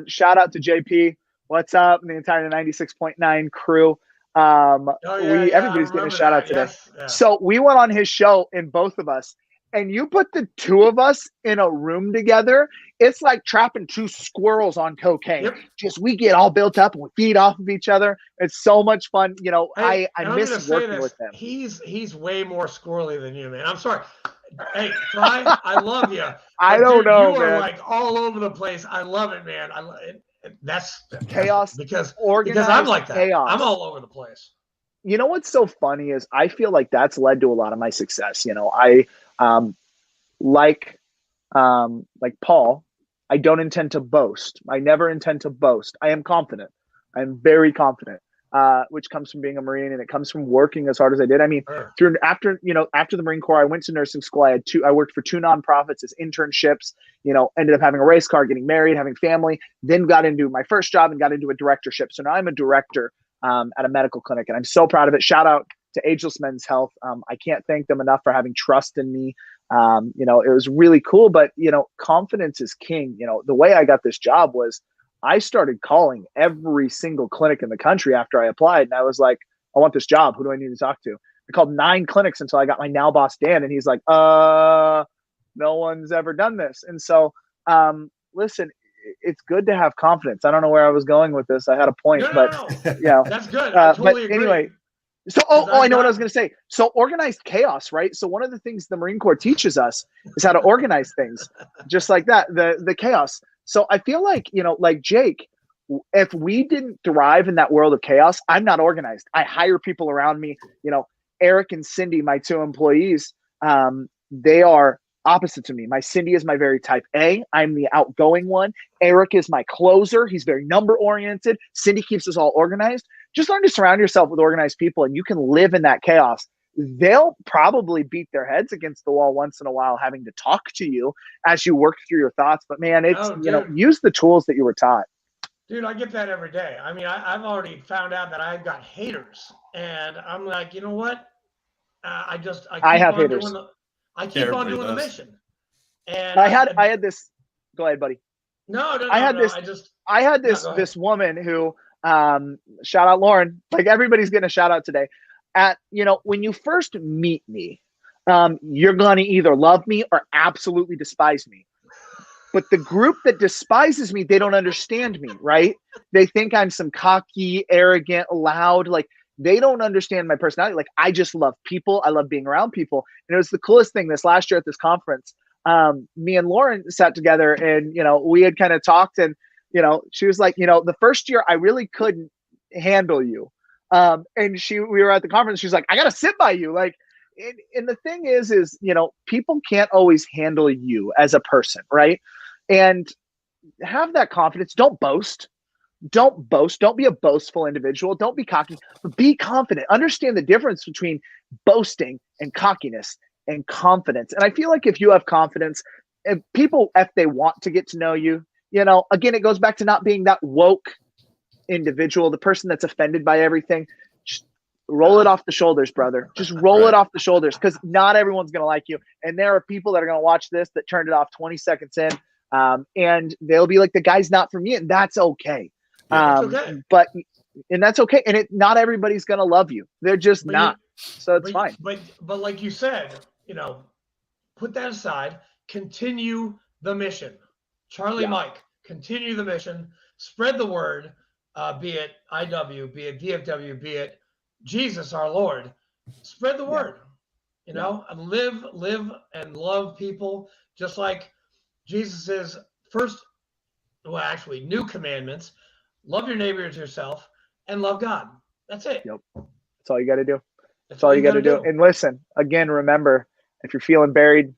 Shout out to JP. What's up? And the entire 96.9 crew. Everybody's getting a shout out today. Yes, yeah. So we went on his show, and both of us, and you put the 2 of us in a room together, it's like trapping 2 squirrels on cocaine. Yep. Just we get all built up and we feed off of each other. It's so much fun. I miss working with him. He's way more squirrely than you, man. I'm sorry. Hey, Fry, I love you. I don't know, you man. are like all over the place. I love it, man. I love it. That's chaos because I'm like that. Chaos. I'm all over the place. You know what's so funny is I feel like that's led to a lot of my success. I like Paul, I don't intend to boast. I never intend to boast. I am confident. I'm very confident, which comes from being a Marine, and it comes from working as hard as I did. I mean, after the Marine Corps, I went to nursing school. I worked for 2 nonprofits as internships, ended up having a race car, getting married, having family, then got into my first job and got into a directorship. So now I'm a director at a medical clinic, and I'm so proud of it. Shout out to Ageless Men's Health. I can't thank them enough for having trust in me. It was really cool, but confidence is king. The way I got this job was I started calling every single clinic in the country after I applied. And I was like, I want this job. Who do I need to talk to? I called 9 clinics until I got my now boss, Dan. And he's like, no one's ever done this. And so, listen, it's good to have confidence. I don't know where I was going with this. I had a point, no. That's good. I totally agree. Anyway, so, I know what I was going to say. So organized chaos, right? So one of the things the Marine Corps teaches us is how to organize things just like that, the chaos. So I feel like, like Jake, if we didn't thrive in that world of chaos, I'm not organized. I hire people around me. Eric and Cindy, my 2 employees, they are opposite to me. My Cindy is my very type A. I'm the outgoing one. Eric is my closer. He's very number oriented. Cindy keeps us all organized. Just learn to surround yourself with organized people, and you can live in that chaos. They'll probably beat their heads against the wall once in a while, having to talk to you as you work through your thoughts. But man, it's, use the tools that you were taught. Dude, I get that every day. I mean, I've already found out that I've got haters, and I'm like, you know what? I have haters. I keep on doing the mission. And I had this. Go ahead, buddy. No. I had this woman who, shout out Lauren. Like, everybody's getting a shout out today. When you first meet me, you're going to either love me or absolutely despise me. But the group that despises me, they don't understand me, right? They think I'm some cocky, arrogant, loud, like, they don't understand my personality. Like, I just love people. I love being around people. And it was the coolest thing this last year at this conference. Me and Lauren sat together, and, we had kind of talked, and, she was like, the first year I really couldn't handle you. And we were at the conference. She's like, I got to sit by you. Like, and the thing is, people can't always handle you as a person. Right. And have that confidence. Don't boast. Don't boast. Don't be a boastful individual. Don't be cocky, but be confident. Understand the difference between boasting and cockiness and confidence. And I feel like if you have confidence, and people, if they want to get to know you, again, it goes back to not being that woke individual, the person that's offended by everything. Just roll it off the shoulders, brother. Just roll it off the shoulders, because not everyone's going to like you. And there are people that are going to watch this that turned it off 20 seconds in, and they'll be like, the guy's not for me, and that's okay. But that's okay. And not everybody's going to love you. They're just not. So it's fine. But like you said, put that aside, continue the mission. Charlie Mike, continue the mission, spread the word, be it IW, be it DFW, be it Jesus, our Lord, spread the word, and live and love people, just like Jesus's new commandments: love your neighbor as yourself and love God. That's it. Yep. That's all you got to do. That's all you got to do. And listen, again, remember, if you're feeling buried,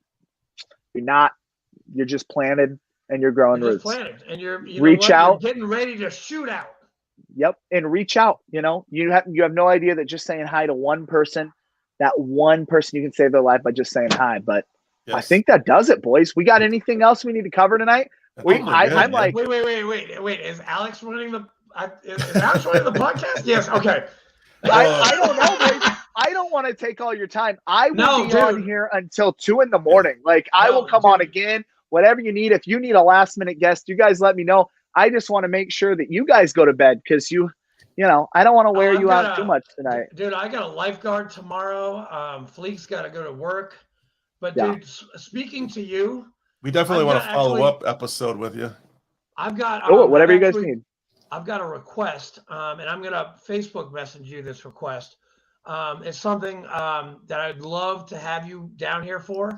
you're just planted, and you're growing roots. Planted, and you're reach out. You're getting ready to shoot out. Yep. And reach out. You have no idea that just saying hi to one person, that one person, you can save their life by just saying hi. But I think that does it, boys. We got anything else we need to cover tonight? I'm like, wait. Is Alex running the podcast? Yes. Okay. I don't know, boys. I don't want to take all your time. I will be on here until 2 a.m. Like, I will come on again. Whatever you need. If you need a last minute guest, you guys let me know. I just want to make sure that you guys go to bed, because I don't want to wear you out too much tonight. Dude, I got a lifeguard tomorrow. Fleek's got to go to work. But dude, speaking to you, we definitely want to follow up episode with you. I've got whatever you guys need. I've got a request, and I'm gonna Facebook message you this request. It's something that I'd love to have you down here for.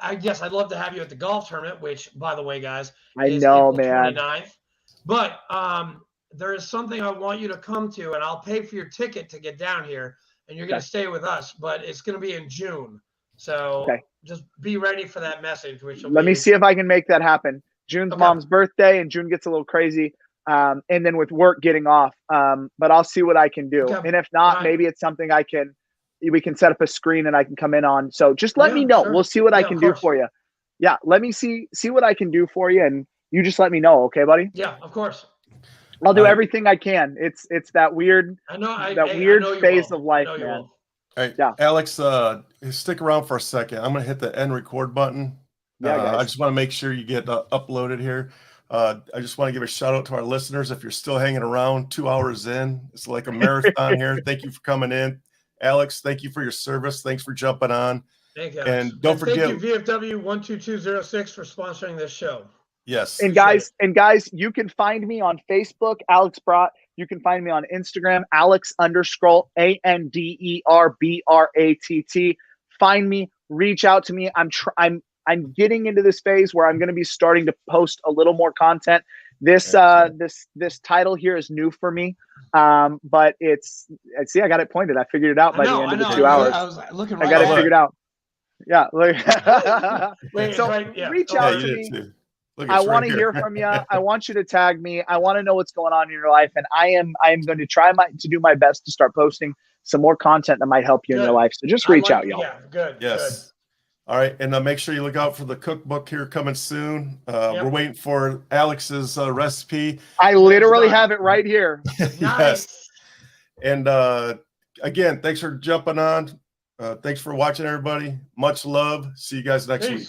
I guess I'd love to have you at the golf tournament, which, by the way, guys, is April 29th. But there is something I want you to come to, and I'll pay for your ticket to get down here, and you're going to stay with us. But it's going to be in June, so just be ready for that message. Let me see if I can make that happen. June's mom's birthday, and June gets a little crazy, and then with work getting off. But I'll see what I can do, and if not, maybe it's something we can set up a screen and I can come in on. So just let me know. Sure. We'll see what I can do for you. Yeah. Let me see what I can do for you. And you just let me know. Okay, buddy? Yeah, of course. I'll do everything I can. It's that weird, weird phase of life, man. All right. Yeah. Alex, stick around for a second. I'm going to hit the end record button. I just want to make sure you get uploaded here. I just want to give a shout out to our listeners. If you're still hanging around 2 hours in, it's like a marathon here. Thank you for coming in. Alex, thank you for your service. Thanks for jumping on. Thank you. And don't forget, thank you, VFW 12206, for sponsoring this show. Yes. And guys, you can find me on Facebook, Alex Bratt. You can find me on Instagram, Alex_ANDERBRATT. Find me, reach out to me. I'm getting into this phase where I'm going to be starting to post a little more content. This this title here is new for me, but it's see, I got it pointed. I figured it out by the end of the 2 hours. I was looking right I got it at figured out. Yeah, look. Wait, So right, yeah. reach Oh, out Yeah, to you me. did too. Look, I it's want right to here. hear from you. I want you to tag me. I want to know what's going on in your life, and I am going to try to do my best to start posting some more content that might help you in your Good. life. So just reach out, y'all. Yeah, good. Yes. All right, and make sure you look out for the cookbook here coming soon. We're waiting for Alex's recipe. I literally have it right here. Good. Yes. And again, thanks for jumping on. Thanks for watching, everybody. Much love. See you guys next week.